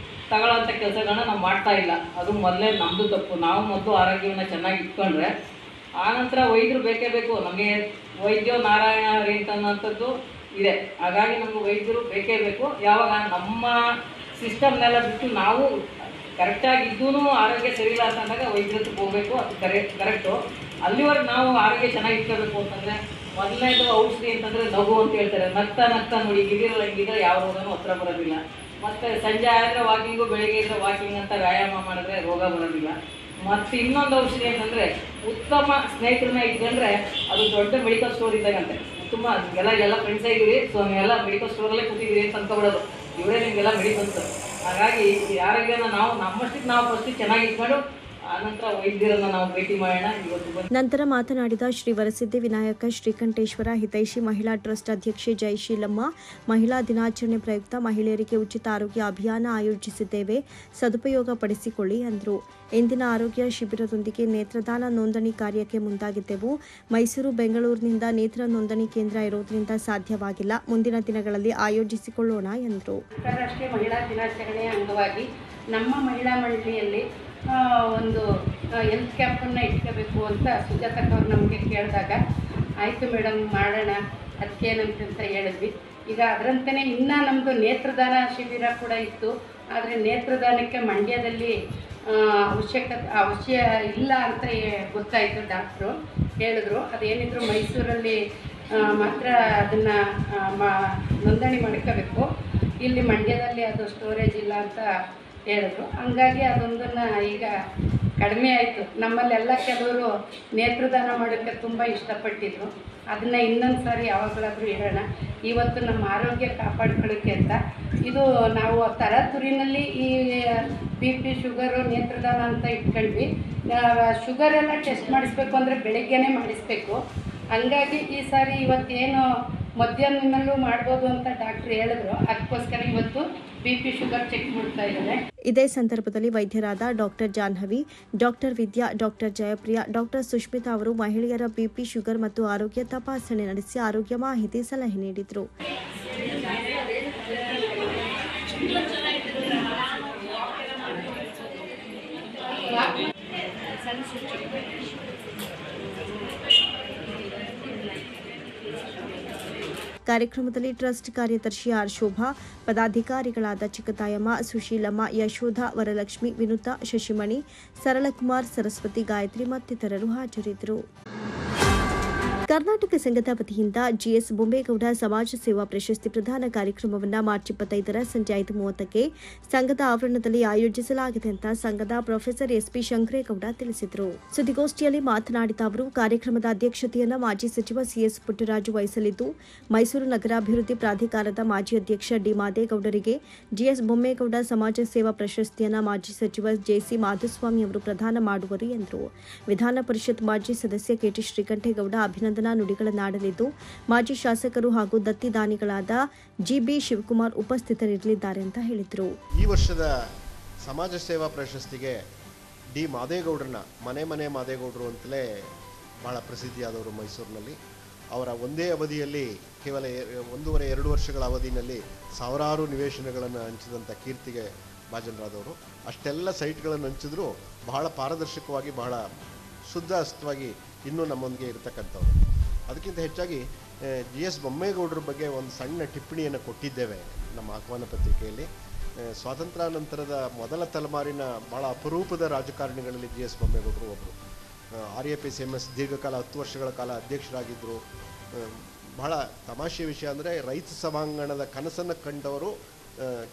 ತಗೊಳ್ಳೋಂಥ ಕೆಲಸಗಳನ್ನ ನಾವು ಮಾಡ್ತಾ ಇಲ್ಲ. ಅದು ಮೊದಲೇ ನಮ್ಮದು ತಪ್ಪು. ನಾವು ಮೊದಲು ಆರೋಗ್ಯವನ್ನು ಚೆನ್ನಾಗಿ ಇಟ್ಕೊಂಡ್ರೆ ಆನಂತರ ವೈದ್ಯರು ಬೇಕೇ ಬೇಕು. ನಮಗೆ ವೈದ್ಯೋ ನಾರಾಯಣ ಹರಿ ಅಂತನ್ನೋಂಥದ್ದು ಇದೆ. ಹಾಗಾಗಿ ನಮಗೆ ವೈದ್ಯರು ಬೇಕೇ ಬೇಕು. ಯಾವಾಗ ನಮ್ಮ ಸಿಸ್ಟಮ್ನೆಲ್ಲ ಬಿಟ್ಟು ನಾವು ಕರೆಕ್ಟಾಗಿ ಇದ್ದೂ ಆರೋಗ್ಯ ಸರಿ ಇಲ್ಲ ಅಂತಂದಾಗ ವೈದ್ಯರಿಗೆ ಹೋಗಬೇಕು. ಅದು ಕರೆಕ್ಟು. ಅಲ್ಲಿವರೆಗೆ ನಾವು ಆರೋಗ್ಯ ಚೆನ್ನಾಗಿ ಇಟ್ಕೋಬೇಕು ಅಂತಂದರೆ ಮೊದಲನೇದು ಔಷಧಿ ಅಂತಂದರೆ ನಗು ಅಂತ ಹೇಳ್ತಾರೆ. ನಗ್ತಾ ನೋಡಿ ಗಿರಿರಲ್ಲ, ಹಿಂಗಿದ್ರೆ ಯಾವ ರೋಗನೂ ಹತ್ರ ಬರೋದಿಲ್ಲ. ಮತ್ತು ಸಂಜೆ ಆದರೆ ವಾಕಿಂಗು, ಬೆಳಗ್ಗೆ ಇದ್ದರೆ ವಾಕಿಂಗ್ ಅಂತ ವ್ಯಾಯಾಮ ಮಾಡಿದ್ರೆ ರೋಗ ಬರೋದಿಲ್ಲ. ಮತ್ತು ಇನ್ನೊಂದು ಔಷಧಿ ಅಂತಂದರೆ ಉತ್ತಮ ಸ್ನೇಹಿತರನ್ನ ಇಟ್ಕೊಂಡ್ರೆ ಅದು ದೊಡ್ಡ ಮೆಡಿಕಲ್ ಸ್ಟೋರ್ ಇದ್ದಾಗಂತೆ. ತುಂಬ ಎಲ್ಲ ಫ್ರೆಂಡ್ಸೇ ಇದ್ದೀರಿ, ಸೊ ನೀವೆಲ್ಲ ಮೆಡಿಕಲ್ ಸ್ಟೋರಲ್ಲೇ ಕೂತಿದ್ದೀರಿ ಅಂತ ಅಂದ್ಕೊಬಿಡೋದು. ಇವರೇ ನಿಮಗೆಲ್ಲ ಮೆಡಿಕಲ್ಸ್. ಹಾಗಾಗಿ ಈ ಆರೋಗ್ಯನ ನಾವು ನಮ್ಮಷ್ಟಕ್ಕೆ ನಾವು ಫಸ್ಟ್ ಚೆನ್ನಾಗಿ ಇಟ್ಕೊಂಡು ಆನಂತರ ವೈದ್ಯರನ್ನ ನಾವು ಭೇಟಿ ಮಾಡೋಣ. ನಂತರ ಮಾತನಾಡಿದ ಶ್ರೀ ವರಸಿದ್ಧಿ ವಿನಾಯಕ ಶ್ರೀಕಂಠೇಶ್ವರ ಹಿತೈಷಿ ಮಹಿಳಾ ಟ್ರಸ್ಟ್ ಅಧ್ಯಕ್ಷೆ ಜಯಶೀಲಮ್ಮ, ಮಹಿಳಾ ದಿನಾಚರಣೆ ಪ್ರಯುಕ್ತ ಮಹಿಳೆಯರಿಗೆ ಉಚಿತ ಆರೋಗ್ಯ ಅಭಿಯಾನ ಆಯೋಜಿಸಿದ್ದೇವೆ, ಸದುಪಯೋಗ ಪಡಿಸಿಕೊಳ್ಳಿ ಎಂದರು. ಇಂದಿನ ಆರೋಗ್ಯ ಶಿಬಿರದೊಂದಿಗೆ ನೇತ್ರದಾನ ನೋಂದಣಿ ಕಾರ್ಯಕ್ಕೆ ಮುಂದಾಗಿದ್ದೆವು. ಮೈಸೂರು, ಬೆಂಗಳೂರಿನಿಂದ ನೇತ್ರ ನೋಂದಣಿ ಕೇಂದ್ರ ಇರೋದ್ರಿಂದ ಸಾಧ್ಯವಾಗಿಲ್ಲ. ಮುಂದಿನ ದಿನಗಳಲ್ಲಿ ಆಯೋಜಿಸಿಕೊಳ್ಳೋಣ ಎಂದರು. ಅಂತಾರಾಷ್ಟ್ರೀಯ ಮಹಿಳಾ ದಿನಾಚರಣೆಯ ಅಂಗವಾಗಿ ನಮ್ಮ ಮಹಿಳಾ ಮಂಡಳಿಯಲ್ಲಿ ಒಂದು ಹೆಲ್ತ್ ಕ್ಯಾಂಪನ್ನು ಇಟ್ಕೋಬೇಕು ಅಂತ ಸುಜಾತಕ್ಕವ್ರು ನಮಗೆ ಕೇಳಿದಾಗ ಆಯಿತು ಮೇಡಮ್ ಮಾಡೋಣ, ಅದಕ್ಕೇನಂತ ಹೇಳಿದ್ವಿ. ಈಗ ಅದರಂತೆಯೇ ಇನ್ನೂ ನಮ್ಮದು ನೇತ್ರದಾನ ಶಿಬಿರ ಕೂಡ ಇತ್ತು. ಆದರೆ ನೇತ್ರದಾನಕ್ಕೆ ಮಂಡ್ಯದಲ್ಲಿ ಅವಶ್ಯ ಇಲ್ಲ ಅಂತ ಗೊತ್ತಾಯಿತು. ಡಾಕ್ಟ್ರು ಹೇಳಿದ್ರು. ಅದೇನಿದ್ರು ಮೈಸೂರಲ್ಲಿ ಮಾತ್ರ ಅದನ್ನು ನೋಂದಣಿ ಮಾಡ್ಕೋಬೇಕು. ಇಲ್ಲಿ ಮಂಡ್ಯದಲ್ಲಿ ಅದು ಸ್ಟೋರೇಜ್ ಇಲ್ಲ ಅಂತ ಹೇಳಿದ್ರು. ಹಂಗಾಗಿ ಅದೊಂದನ್ನು ಈಗ ಕಡಿಮೆ ಆಯಿತು. ನಮ್ಮಲ್ಲೆಲ್ಲ ಕೆಲವರು ನೇತ್ರದಾನ ಮಾಡೋಕ್ಕೆ ತುಂಬ ಇಷ್ಟಪಟ್ಟಿದ್ರು. ಅದನ್ನು ಇನ್ನೊಂದು ಸಾರಿ ಯಾವಾಗಲಾದರೂ ಇಡೋಣ. ಇವತ್ತು ನಮ್ಮ ಆರೋಗ್ಯ ಕಾಪಾಡ್ಕೊಳ್ಳೋಕ್ಕೆ ಅಂತ ಇದು ನಾವು ತರಾತುರಿನಲ್ಲಿ ಈ BP, ಶುಗರು, ನೇತ್ರದಾನ ಅಂತ ಇಟ್ಕೊಂಡ್ವಿ. ಶುಗರೆಲ್ಲ ಟೆಸ್ಟ್ ಮಾಡಿಸ್ಬೇಕು ಅಂದರೆ ಬೆಳಗ್ಗೆನೇ ಮಾಡಿಸ್ಬೇಕು. ಹಂಗಾಗಿ ಈ ಸಾರಿ ಇವತ್ತೇನು ಮಧ್ಯಾಹ್ನದಲ್ಲೂ ಮಾಡ್ಬೋದು ಅಂತ ಡಾಕ್ಟ್ರು ಹೇಳಿದ್ರು. ಅದಕ್ಕೋಸ್ಕರ ಇವತ್ತು BP, ಶುಗರ್ ಚೆಕ್ ಮಾಡ್ತಾ ಇದ್ದಾರೆ. ಇದೇ ಸಂದರ್ಭದಲ್ಲಿ ವೈದ್ಯರಾದ ಡಾಕ್ಟರ್ ಜಾಹ್ನವಿ, ಡಾಕ್ಟರ್ ವಿದ್ಯಾ, ಡಾಕ್ಟರ್ ಜಯಪ್ರಿಯಾ, ಡಾಕ್ಟರ್ ಸುಷ್ಮಿತಾ ಅವರು ಮಹಿಳೆಯರ BP, ಶುಗರ್ ಮತ್ತು ಆರೋಗ್ಯ ತಪಾಸಣೆ ನಡೆಸಿ ಆರೋಗ್ಯ ಮಾಹಿತಿ ಸಲಹೆ ನೀಡಿದರು. ಕಾರ್ಯಕ್ರಮದಲ್ಲಿ ಟ್ರಸ್ಟ್ ಕಾರ್ಯದರ್ಶಿ ಆರ್ ಶೋಭಾ, ಪದಾಧಿಕಾರಿಗಳಾದ ಚಿಕ್ಕತಾಯಮ್ಮ, ಸುಶೀಲಮ್ಮ, ಯಶೋಧ, ವರಲಕ್ಷ್ಮಿ, ವಿನುತಾ, ಶಶಿಮಣಿ, ಸರಳಕುಮಾರ್, ಸರಸ್ವತಿ, ಗಾಯತ್ರಿ ಮತ್ತಿತರರು ಹಾಜರಿದ್ದರು. ಕರ್ನಾಟಕ ಸಂಘದ ವತಿಯಿಂದ GS ಬೊಮ್ಮೇಗೌಡ ಸಮಾಜ ಸೇವಾ ಪ್ರಶಸ್ತಿ ಪ್ರದಾನ ಕಾರ್ಯಕ್ರಮವನ್ನು ಮಾರ್ಚ್ 25ರ ಸಂಜೆ 5:30ಕ್ಕೆ ಸಂಘದ ಆವರಣದಲ್ಲಿ ಆಯೋಜಿಸಲಾಗಿದೆ ಅಂತ ಸಂಘದ ಪ್ರೊಫೆಸರ್ SP ಶಂಕರೇಗೌಡ ತಿಳಿಸಿದರು. ಸುದ್ದಿಗೋಷ್ಠಿಯಲ್ಲಿ ಮಾತನಾಡಿದ ಅವರು, ಕಾರ್ಯಕ್ರಮದ ಅಧ್ಯಕ್ಷತೆಯನ್ನು ಮಾಜಿ ಸಚಿವ CS ಪುಟ್ಟರಾಜು ವಹಿಸಲಿದ್ದು, ಮೈಸೂರು ನಗರಾಭಿವೃದ್ಧಿ ಪ್ರಾಧಿಕಾರದ ಮಾಜಿ ಅಧ್ಯಕ್ಷ D ಮಾದೇಗೌಡರಿಗೆ GS ಬೊಮ್ಮೇಗೌಡ ಸಮಾಜ ಸೇವಾ ಪ್ರಶಸ್ತಿಯನ್ನು ಮಾಜಿ ಸಚಿವ JC ಮಾಧುಸ್ವಾಮಿ ಅವರು ಪ್ರದಾನ ಮಾಡುವರು ಎಂದರು. ವಿಧಾನ ಪರಿಷತ್ ಮಾಜಿ ಸದಸ್ಯ KT ಶ್ರೀಕಂಠೇಗೌಡ ಅಭಿನಂದನಾ ನುಡಿಗಳನ್ನಾಡಲಿದ್ದು, ಮಾಜಿ ಶಾಸಕರು ಹಾಗೂ ದತ್ತಿ ದಾನಿಗಳಾದ GB ಶಿವಕುಮಾರ್ ಉಪಸ್ಥಿತರಿರಲಿದ್ದಾರೆ ಅಂತ ಹೇಳಿದರು. ಈ ವರ್ಷದ ಸಮಾಜ ಸೇವಾ ಪ್ರಶಸ್ತಿಗೆ D ಮಾದೇಗೌಡರನ್ನ ಮನೆ ಮಾದೇಗೌಡರು ಅಂತಲೇ ಬಹಳ ಪ್ರಸಿದ್ಧಿಯಾದವರು ಮೈಸೂರಿನಲ್ಲಿ. ಅವರ ಒಂದೇ ಅವಧಿಯಲ್ಲಿ ಕೇವಲ 1.5-2 ವರ್ಷಗಳ ಅವಧಿಯಲ್ಲಿ ಸಾವಿರಾರು ನಿವೇಶನಗಳನ್ನು ಹಂಚಿದಂಥ ಕೀರ್ತಿಗೆ ಭಾಜನರಾದವರು. ಅಷ್ಟೆಲ್ಲ ಸೈಟ್ಗಳನ್ನು ಹಂಚಿದ್ರು ಬಹಳ ಪಾರದರ್ಶಕವಾಗಿ, ಬಹಳ ಶುದ್ಧವಾಗಿ ಇನ್ನೂ ನಮ್ಮೊಂದಿಗೆ ಇರತಕ್ಕಂಥವ್ರು. ಅದಕ್ಕಿಂತ ಹೆಚ್ಚಾಗಿ GS ಬೊಮ್ಮೇಗೌಡರ ಬಗ್ಗೆ ಒಂದು ಸಣ್ಣ ಟಿಪ್ಪಣಿಯನ್ನು ಕೊಟ್ಟಿದ್ದೇವೆ ನಮ್ಮ ಆಹ್ವಾನ ಪತ್ರಿಕೆಯಲ್ಲಿ. ಸ್ವಾತಂತ್ರ್ಯಾನಂತರದ ಮೊದಲ ತಲೆಮಾರಿನ ಭಾಳ ಅಪರೂಪದ ರಾಜಕಾರಣಿಗಳಲ್ಲಿ GS ಬೊಮ್ಮೇಗೌಡರು ಒಬ್ಬರು. RAPCMS ದೀರ್ಘಕಾಲ 10 ವರ್ಷಗಳ ಕಾಲ ಅಧ್ಯಕ್ಷರಾಗಿದ್ದರು. ಬಹಳ ತಮಾಷೆಯ ವಿಷಯ ಅಂದರೆ ರೈತ ಸಭಾಂಗಣದ ಕನಸನ್ನು ಕಂಡವರು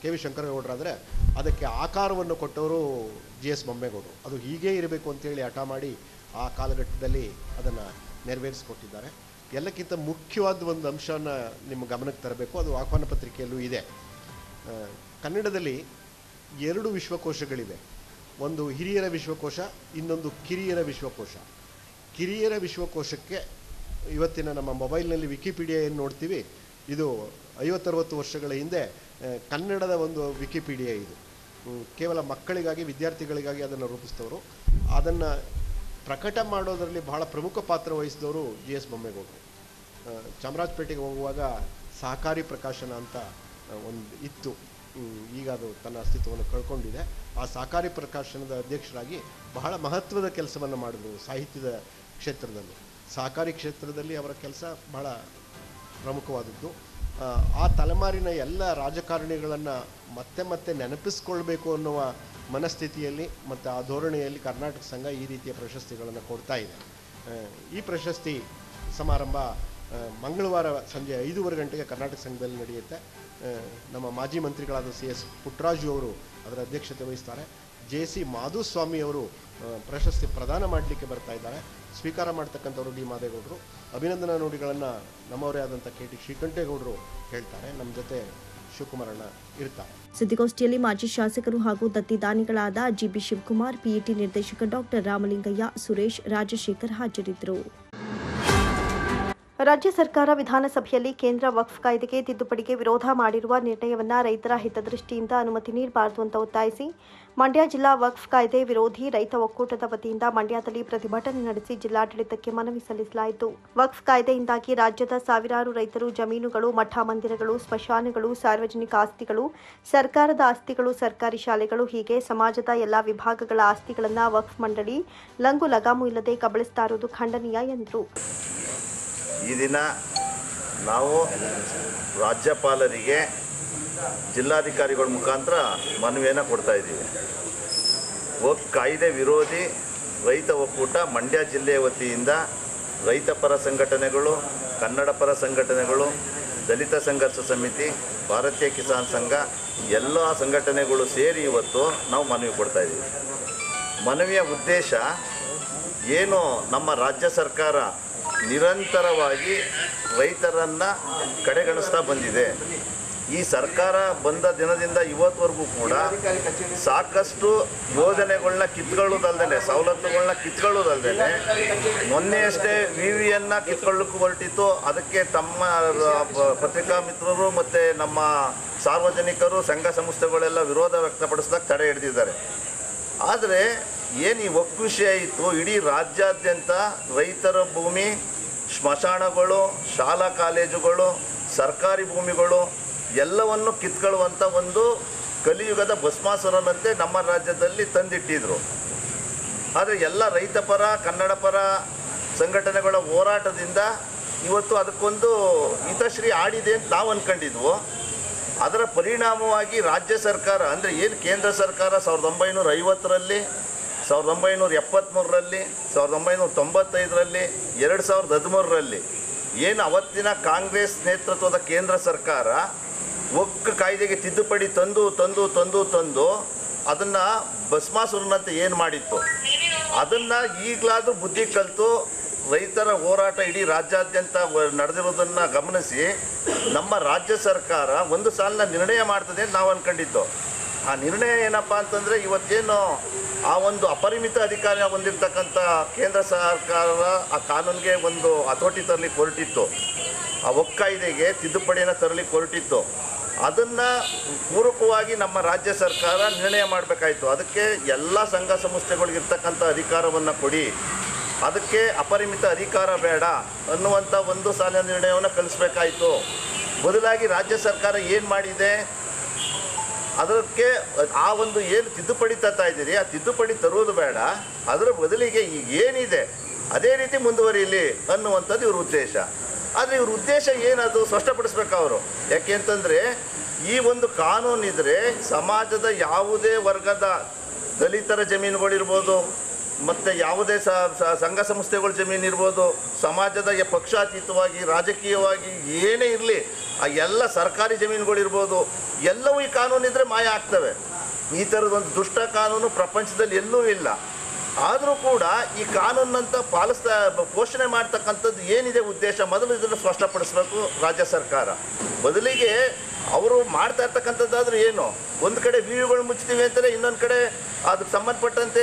KV ಶಂಕರೇಗೌಡರಾದರೆ ಅದಕ್ಕೆ ಆಕಾರವನ್ನು ಕೊಟ್ಟವರು GS ಬೊಮ್ಮೇಗೌಡರು. ಅದು ಹೀಗೇ ಇರಬೇಕು ಅಂತೇಳಿ ಹಠ ಮಾಡಿ ಆ ಕಾಲಘಟ್ಟದಲ್ಲಿ ಅದನ್ನು ನೆರವೇರಿಸಿಕೊಟ್ಟಿದ್ದಾರೆ. ಎಲ್ಲಕ್ಕಿಂತ ಮುಖ್ಯವಾದ ಒಂದು ಅಂಶನ ನಿಮ್ಮ ಗಮನಕ್ಕೆ ತರಬೇಕು, ಅದು ಆಹ್ವಾನ ಪತ್ರಿಕೆಯಲ್ಲೂ ಇದೆ. ಕನ್ನಡದಲ್ಲಿ 2 ವಿಶ್ವಕೋಶಗಳಿವೆ. ಒಂದು ಹಿರಿಯರ ವಿಶ್ವಕೋಶ, ಇನ್ನೊಂದು ಕಿರಿಯರ ವಿಶ್ವಕೋಶ. ಕಿರಿಯರ ವಿಶ್ವಕೋಶಕ್ಕೆ ಇವತ್ತಿನ ನಮ್ಮ ಮೊಬೈಲ್ನಲ್ಲಿ ವಿಕಿಪೀಡಿಯಾ ಏನು ನೋಡ್ತೀವಿ, ಇದು 50-60 ವರ್ಷಗಳ ಹಿಂದೆ ಕನ್ನಡದ ಒಂದು ವಿಕಿಪೀಡಿಯಾ. ಇದು ಕೇವಲ ಮಕ್ಕಳಿಗಾಗಿ, ವಿದ್ಯಾರ್ಥಿಗಳಿಗಾಗಿ ಅದನ್ನು ರೂಪಿಸಿದವರು. ಅದನ್ನು ಪ್ರಕಟ ಮಾಡೋದರಲ್ಲಿ ಬಹಳ ಪ್ರಮುಖ ಪಾತ್ರ ವಹಿಸಿದವರು GS ಬೊಮ್ಮೇಗೌಡರು. ಚಾಮರಾಜಪೇಟೆಗೆ ಹೋಗುವಾಗ ಸಹಕಾರಿ ಪ್ರಕಾಶನ ಅಂತ ಒಂದು ಇತ್ತು. ಈಗ ಅದು ತನ್ನ ಅಸ್ತಿತ್ವವನ್ನು ಕಳ್ಕೊಂಡಿದೆ. ಆ ಸಹಕಾರಿ ಪ್ರಕಾಶನದ ಅಧ್ಯಕ್ಷರಾಗಿ ಬಹಳ ಮಹತ್ವದ ಕೆಲಸವನ್ನು ಮಾಡಿದರು ಸಾಹಿತ್ಯದ ಕ್ಷೇತ್ರದಲ್ಲಿ. ಸಹಕಾರಿ ಕ್ಷೇತ್ರದಲ್ಲಿ ಅವರ ಕೆಲಸ ಬಹಳ ಪ್ರಮುಖವಾದದ್ದು. ಆ ತಲೆಮಾರಿನ ಎಲ್ಲ ರಾಜಕಾರಣಿಗಳನ್ನು ಮತ್ತೆ ನೆನಪಿಸ್ಕೊಳ್ಬೇಕು ಅನ್ನುವ ಮನಸ್ಥಿತಿಯಲ್ಲಿ ಮತ್ತು ಆ ಧೋರಣೆಯಲ್ಲಿ ಕರ್ನಾಟಕ ಸಂಘ ಈ ರೀತಿಯ ಪ್ರಶಸ್ತಿಗಳನ್ನು ಕೊಡ್ತಾ ಇದೆ. ಈ ಪ್ರಶಸ್ತಿ ಸಮಾರಂಭ ಮಂಗಳವಾರ ಸಂಜೆ 5:15 ಗಂಟೆಗೆ ಕರ್ನಾಟಕ ಸಂಘದಲ್ಲಿ ನಡೆಯುತ್ತೆ. ನಮ್ಮ ಮಾಜಿ ಮಂತ್ರಿಗಳಾದ CS ಪುಟ್ಟರಾಜು ಅವರು ಅದರ ಅಧ್ಯಕ್ಷತೆ ವಹಿಸ್ತಾರೆ. JC ಮಾಧುಸ್ವಾಮಿ ಅವರು ಪ್ರಶಸ್ತಿ ಪ್ರದಾನ ಮಾಡಲಿಕ್ಕೆ ಬರ್ತಾ ಇದ್ದಾರೆ. ಸ್ವೀಕಾರ ಮಾಡ್ತಕ್ಕಂಥವರು D ಮಾದೇಗೌಡರು. ಅಭಿನಂದನಾ ನುಡಿಗಳನ್ನು ನಮ್ಮವರೇ ಆದಂಥ KT ಶ್ರೀಕಂಠೇಗೌಡರು ಹೇಳ್ತಾರೆ. ನಮ್ಮ ಜೊತೆ ಶಿವಕುಮಾರಣ್ಣ ಇರ್ತಾರೆ. ಸುದ್ದಿಗೋಷ್ಠಿಯಲ್ಲಿ ಮಾಜಿ ಶಾಸಕರು ಹಾಗೂ ದತ್ತಿ ದಾನಿಗಳಾದ GB ಶಿವಕುಮಾರ್, PET ನಿರ್ದೇಶಕ ಡಾಕ್ಟರ್ ರಾಮಲಿಂಗಯ್ಯ, ಸುರೇಶ್, ರಾಜಶೇಖರ್ ಹಾಜರಿದ್ದರು. ರಾಜ್ಯ ಸರ್ಕಾರ ವಿಧಾನಸಭೆಯಲ್ಲಿ ಕೇಂದ್ರ ವಕ್ಫ್ ಕಾಯ್ದೆಗೆ ತಿದ್ದುಪಡಿಗೆ ವಿರೋಧ ಮಾಡಿರುವ ನಿರ್ಣಯವನ್ನು ರೈತರ ಹಿತದೃಷ್ಟಿಯಿಂದ ಅನುಮತಿ ನೀಡಬಾರದು ಅಂತ ಒತ್ತಾಯಿಸಿ ಮಂಡ್ಯ ಜಿಲ್ಲಾ ವಕ್ಫ್ ಕಾಯ್ದೆ ವಿರೋಧಿ ರೈತ ಒಕ್ಕೂಟದ ವತಿಯಿಂದ ಮಂಡ್ಯದಲ್ಲಿ ಪ್ರತಿಭಟನೆ ನಡೆಸಿ ಜಿಲ್ಲಾಡಳಿತಕ್ಕೆ ಮನವಿ ಸಲ್ಲಿಸಲಾಯಿತು. ವಕ್ಫ್ ಕಾಯ್ದೆಯಿಂದಾಗಿ ರಾಜ್ಯದ ಸಾವಿರಾರು ರೈತರು ಜಮೀನುಗಳು, ಮಠ ಮಂದಿರಗಳು, ಸ್ಮಶಾನಗಳು, ಸಾರ್ವಜನಿಕ ಆಸ್ತಿಗಳು, ಸರ್ಕಾರದ ಆಸ್ತಿಗಳು, ಸರ್ಕಾರಿ ಶಾಲೆಗಳು ಹೀಗೆ ಸಮಾಜದ ಎಲ್ಲಾ ವಿಭಾಗಗಳ ಆಸ್ತಿಗಳನ್ನು ವಕ್ಫ್ ಮಂಡಳಿ ಲಂಗು ಲಗಾಮು ಇಲ್ಲದೆ ಕಬಳಿಸ್ತಾ ಇರುವುದು ಖಂಡನೀಯ ಎಂದರು. ಈ ದಿನ ನಾವು ರಾಜ್ಯಪಾಲರಿಗೆ ಜಿಲ್ಲಾಧಿಕಾರಿಗಳ ಮುಖಾಂತರ ಮನವಿಯನ್ನು ಕೊಡ್ತಾ ಇದ್ದೀವಿ. ವಕ್ಫ್ ಕಾಯ್ದೆ ವಿರೋಧಿ ರೈತ ಒಕ್ಕೂಟ ಮಂಡ್ಯ ಜಿಲ್ಲೆಯ ವತಿಯಿಂದ ರೈತ ಪರ ಸಂಘಟನೆಗಳು, ಕನ್ನಡಪರ ಸಂಘಟನೆಗಳು, ದಲಿತ ಸಂಘರ್ಷ ಸಮಿತಿ, ಭಾರತೀಯ ಕಿಸಾನ್ ಸಂಘ ಎಲ್ಲ ಸಂಘಟನೆಗಳು ಸೇರಿ ಇವತ್ತು ನಾವು ಮನವಿ ಕೊಡ್ತಾಯಿದ್ದೀವಿ. ಮನವಿಯ ಉದ್ದೇಶ ಏನು, ನಮ್ಮ ರಾಜ್ಯ ಸರ್ಕಾರ ನಿರಂತರವಾಗಿ ರೈತರನ್ನು ಕಡೆಗಣಿಸ್ತಾ ಬಂದಿದೆ. ಈ ಸರ್ಕಾರ ಬಂದ ದಿನದಿಂದ ಇವತ್ತವರೆಗೂ ಕೂಡ ಸಾಕಷ್ಟು ಯೋಜನೆಗಳನ್ನ ಕಿತ್ಕೊಳ್ಳೋದಲ್ದೇ, ಸವಲತ್ತುಗಳನ್ನ ಕಿತ್ಕೊಳ್ಳೋದಲ್ದೇ, ಮೊನ್ನೆಯಷ್ಟೇ ವಿವಿಯನ್ನು ಕಿತ್ಕೊಳ್ಳೋಕ್ಕೂ ಹೊರಟಿತ್ತು. ಅದಕ್ಕೆ ತಮ್ಮ ಪತ್ರಿಕಾ ಮಿತ್ರರು ಮತ್ತು ನಮ್ಮ ಸಾರ್ವಜನಿಕರು, ಸಂಘ ಸಂಸ್ಥೆಗಳೆಲ್ಲ ವಿರೋಧ ವ್ಯಕ್ತಪಡಿಸಿದಾಗ ತಡೆ ಹಿಡಿದಿದ್ದಾರೆ. ಆದರೆ ಏನು ಈ ಒಕ್ಕೃಷಿ ಇತ್ತು, ಇಡೀ ರಾಜ್ಯಾದ್ಯಂತ ರೈತರ ಭೂಮಿ, ಸ್ಮಶಾನಗಳು, ಶಾಲಾ ಕಾಲೇಜುಗಳು, ಸರ್ಕಾರಿ ಭೂಮಿಗಳು ಎಲ್ಲವನ್ನು ಕಿತ್ಕೊಳ್ಳುವಂಥ ಒಂದು ಕಲಿಯುಗದ ಭಸ್ಮಾಸುರನಂತೆ ನಮ್ಮ ರಾಜ್ಯದಲ್ಲಿ ತಂದಿಟ್ಟಿದ್ರು. ಆದರೆ ಎಲ್ಲ ರೈತಪರ, ಕನ್ನಡಪರ ಸಂಘಟನೆಗಳ ಹೋರಾಟದಿಂದ ಇವತ್ತು ಅದಕ್ಕೊಂದು ಹಿತಶ್ರೀ ಆಡಿದೆ ಅಂತ ನಾವು ಅಂದ್ಕೊಂಡಿದ್ವು. ಅದರ ಪರಿಣಾಮವಾಗಿ ರಾಜ್ಯ ಸರ್ಕಾರ, ಅಂದರೆ ಏನು ಕೇಂದ್ರ ಸರ್ಕಾರ 1950ರಲ್ಲಿ, 1973ರಲ್ಲಿ, 1995ರಲ್ಲಿ, 2013ರಲ್ಲಿ ಏನು ಅವತ್ತಿನ ಕಾಂಗ್ರೆಸ್ ನೇತೃತ್ವದ ಕೇಂದ್ರ ಸರ್ಕಾರ ಒಕ್ಕ ಕಾಯ್ದೆಗೆ ತಿದ್ದುಪಡಿ ತಂದು ಅದನ್ನು ಭಸ್ಮಾಸುರನಂತೆ ಏನು ಮಾಡಿತ್ತು, ಅದನ್ನು ಈಗಲಾದರೂ ಬುದ್ಧಿ ಕಲಿತು ರೈತರ ಹೋರಾಟ ಇಡೀ ರಾಜ್ಯಾದ್ಯಂತ ನಡೆದಿರೋದನ್ನು ಗಮನಿಸಿ ನಮ್ಮ ರಾಜ್ಯ ಸರ್ಕಾರ ಒಂದು ಸಾಲಿನ ನಿರ್ಣಯ ಮಾಡ್ತದೆ ಅಂತ ನಾವು ಅಂದ್ಕೊಂಡಿದ್ದು. ಆ ನಿರ್ಣಯ ಏನಪ್ಪ ಅಂತಂದರೆ, ಇವತ್ತೇನು ಆ ಒಂದು ಅಪರಿಮಿತ ಅಧಿಕಾರ ಹೊಂದಿರತಕ್ಕಂಥ ಕೇಂದ್ರ ಸರ್ಕಾರ ಆ ಕಾನೂನಿಗೆ ಒಂದು ಹತೋಟಿ ತರಲಿಕ್ಕೆ ಹೊರಟಿತ್ತು, ಆ ಒಕ್ಕಾಯ್ದೆಗೆ ತಿದ್ದುಪಡಿಯನ್ನು ತರಲಿಕ್ಕೆ ಹೊರಟಿತ್ತು. ಅದನ್ನು ಪೂರಕವಾಗಿ ನಮ್ಮ ರಾಜ್ಯ ಸರ್ಕಾರ ನಿರ್ಣಯ ಮಾಡಬೇಕಾಯಿತು. ಅದಕ್ಕೆ ಎಲ್ಲ ಸಂಘ ಸಂಸ್ಥೆಗಳಿಗಿರ್ತಕ್ಕಂಥ ಅಧಿಕಾರವನ್ನು ಕೊಡಿ, ಅದಕ್ಕೆ ಅಪರಿಮಿತ ಅಧಿಕಾರ ಬೇಡ ಅನ್ನುವಂಥ ಒಂದು ಸಾಲಿನ ನಿರ್ಣಯವನ್ನು ಕಲಿಸ್ಬೇಕಾಯಿತು. ಬದಲಾಗಿ ರಾಜ್ಯ ಸರ್ಕಾರ ಏನು ಮಾಡಿದೆ, ಅದಕ್ಕೆ ಆ ಒಂದು ಏನು ತಿದ್ದುಪಡಿ ತರ್ತಾ ಇದ್ದೀರಿ, ಆ ತಿದ್ದುಪಡಿ ತರುವುದು ಬೇಡ, ಅದರ ಬದಲಿಗೆ ಈಗ ಏನಿದೆ ಅದೇ ರೀತಿ ಮುಂದುವರಿಯಲಿ ಅನ್ನುವಂಥದ್ದು ಇವ್ರ ಉದ್ದೇಶ. ಆದರೆ ಇವ್ರ ಉದ್ದೇಶ ಏನದು ಸ್ಪಷ್ಟಪಡಿಸ್ಬೇಕು ಅವರು. ಯಾಕೆ ಅಂತಂದರೆ, ಈ ಒಂದು ಕಾನೂನಿದ್ರೆ ಸಮಾಜದ ಯಾವುದೇ ವರ್ಗದ ದಲಿತರ ಜಮೀನುಗಳಿರ್ಬೋದು, ಮತ್ತು ಯಾವುದೇ ಸಂಘ ಸಂಸ್ಥೆಗಳ ಜಮೀನಿರ್ಬೋದು, ಸಮಾಜದ ಪಕ್ಷಾತೀತವಾಗಿ ರಾಜಕೀಯವಾಗಿ ಏನೇ ಇರಲಿ ಆ ಎಲ್ಲ ಸರ್ಕಾರಿ ಜಮೀನುಗಳಿರ್ಬೋದು, ಎಲ್ಲವೂ ಈ ಕಾನೂನಿದ್ರೆ ಮಾಯ ಆಗ್ತವೆ. ಈ ಥರದೊಂದು ದುಷ್ಟ ಕಾನೂನು ಪ್ರಪಂಚದಲ್ಲಿ ಎಲ್ಲೂ ಇಲ್ಲ. ಆದರೂ ಕೂಡ ಈ ಕಾನೂನಂತ ಪೋಷಣೆ ಮಾಡ್ತಕ್ಕಂಥದ್ದು ಏನಿದೆ ಉದ್ದೇಶ, ಮೊದಲು ಇದನ್ನು ಸ್ಪಷ್ಟಪಡಿಸಬೇಕು ರಾಜ್ಯ ಸರ್ಕಾರ. ಬದಲಿಗೆ ಅವರು ಮಾಡ್ತಾ ಇರ್ತಕ್ಕಂಥದ್ದಾದರೂ ಏನು, ಒಂದು ಕಡೆ ವಿವಿಗಳು ಮುಚ್ತೀವಿ ಅಂತಾರೆ, ಇನ್ನೊಂದು ಕಡೆ ಅದಕ್ಕೆ ಸಂಬಂಧಪಟ್ಟಂತೆ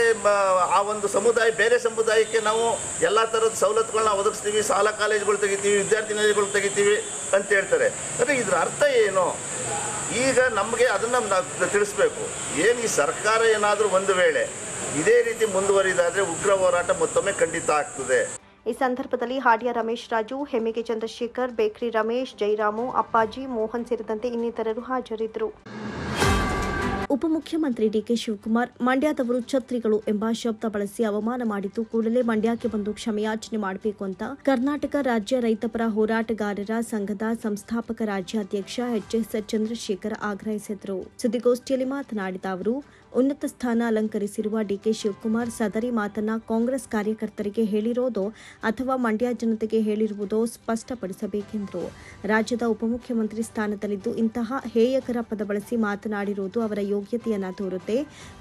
ಆ ಒಂದು ಸಮುದಾಯ ಬೇರೆ ಸಮುದಾಯಕ್ಕೆ ನಾವು ಎಲ್ಲ ಥರದ ಸವಲತ್ತುಗಳನ್ನ ಒದಗಿಸ್ತೀವಿ, ಶಾಲಾ ಕಾಲೇಜುಗಳು ತೆಗಿತೀವಿ, ವಿದ್ಯಾರ್ಥಿ ನಿಲಯಗಳು ತೆಗಿತೀವಿ ಅಂತ ಹೇಳ್ತಾರೆ. ಅಂದರೆ ಇದರ ಅರ್ಥ ಏನು? ಈಗ ನಮಗೆ ಅದನ್ನು ನಾವು ತಿಳಿಸ್ಬೇಕು. ಏನು ಈ ಸರ್ಕಾರ ಏನಾದರೂ ಒಂದು ವೇಳೆ ಇದೇ ರೀತಿ ಮುಂದುವರಿದಾದರೆ ಉಗ್ರ ಹೋರಾಟ ಮತ್ತೊಮ್ಮೆ ಖಂಡಿತ ಆಗ್ತದೆ. ಈ ಸಂದರ್ಭದಲ್ಲಿ ಹಾಡ್ಯ ರಮೇಶ್ ರಾಜು, ಹೆಮ್ಮಿಗೆ ಚಂದ್ರಶೇಖರ್, ಬೇಕ್ರಿ ರಮೇಶ್, ಜೈರಾಮು, ಅಪ್ಪಾಜಿ, ಮೋಹನ್ ಸೇರಿದಂತೆ ಇನ್ನಿತರರು ಹಾಜರಿದ್ದರು. ಉಪಮುಖ್ಯಮಂತ್ರಿ ಡಿಕೆ ಶಿವಕುಮಾರ್, ಮಂಡ್ಯದವರು ಛತ್ರಿಗಳು ಎಂಬ ಶಬ್ದ ಬಳಸಿ ಅವಮಾನ ಮಾಡಿದ್ದು ಕೂಡಲೇ ಮಂಡ್ಯಕ್ಕೆ ಬಂದು ಕ್ಷಮೆಯಾಚನೆ ಮಾಡಬೇಕು ಅಂತ ಕರ್ನಾಟಕ ರಾಜ್ಯ ರೈತಪರ ಹೋರಾಟಗಾರರ ಸಂಘದ ಸಂಸ್ಥಾಪಕ ರಾಜ್ಯಾಧ್ಯಕ್ಷ ಎಚ್.ಎಸ್. ಚಂದ್ರಶೇಖರ್ ಆಗ್ರಹಿಸಿದರು. ಸುದ್ದಿಗೋಷ್ಠಿಯಲ್ಲಿ ಮಾತನಾಡಿದ ಅವರು, ಉನ್ನತ ಸ್ಥಾನ ಅಲಂಕರಿಸಿರುವ ಡಿಕೆ ಶಿವಕುಮಾರ್ ಸದರಿ ಮಾತನ್ನ ಕಾಂಗ್ರೆಸ್ ಕಾರ್ಯಕರ್ತರಿಗೆ ಹೇಳಿರೋದೋ ಅಥವಾ ಮಂಡ್ಯ ಜನತೆಗೆ ಹೇಳಿರುವುದೋ ಸ್ಪಷ್ಟಪಡಿಸಬೇಕೆಂದರು. ರಾಜ್ಯದ ಉಪಮುಖ್ಯಮಂತ್ರಿ ಸ್ಥಾನದಲ್ಲಿದ್ದು ಇಂತಹ ಹೇಯಕರ ಪದ ಬಳಸಿ ಮಾತನಾಡಿರುವುದು ಅವರ ಯೋಗ್ಯತೆಯನ್ನ ತೋರುತ್ತೆ.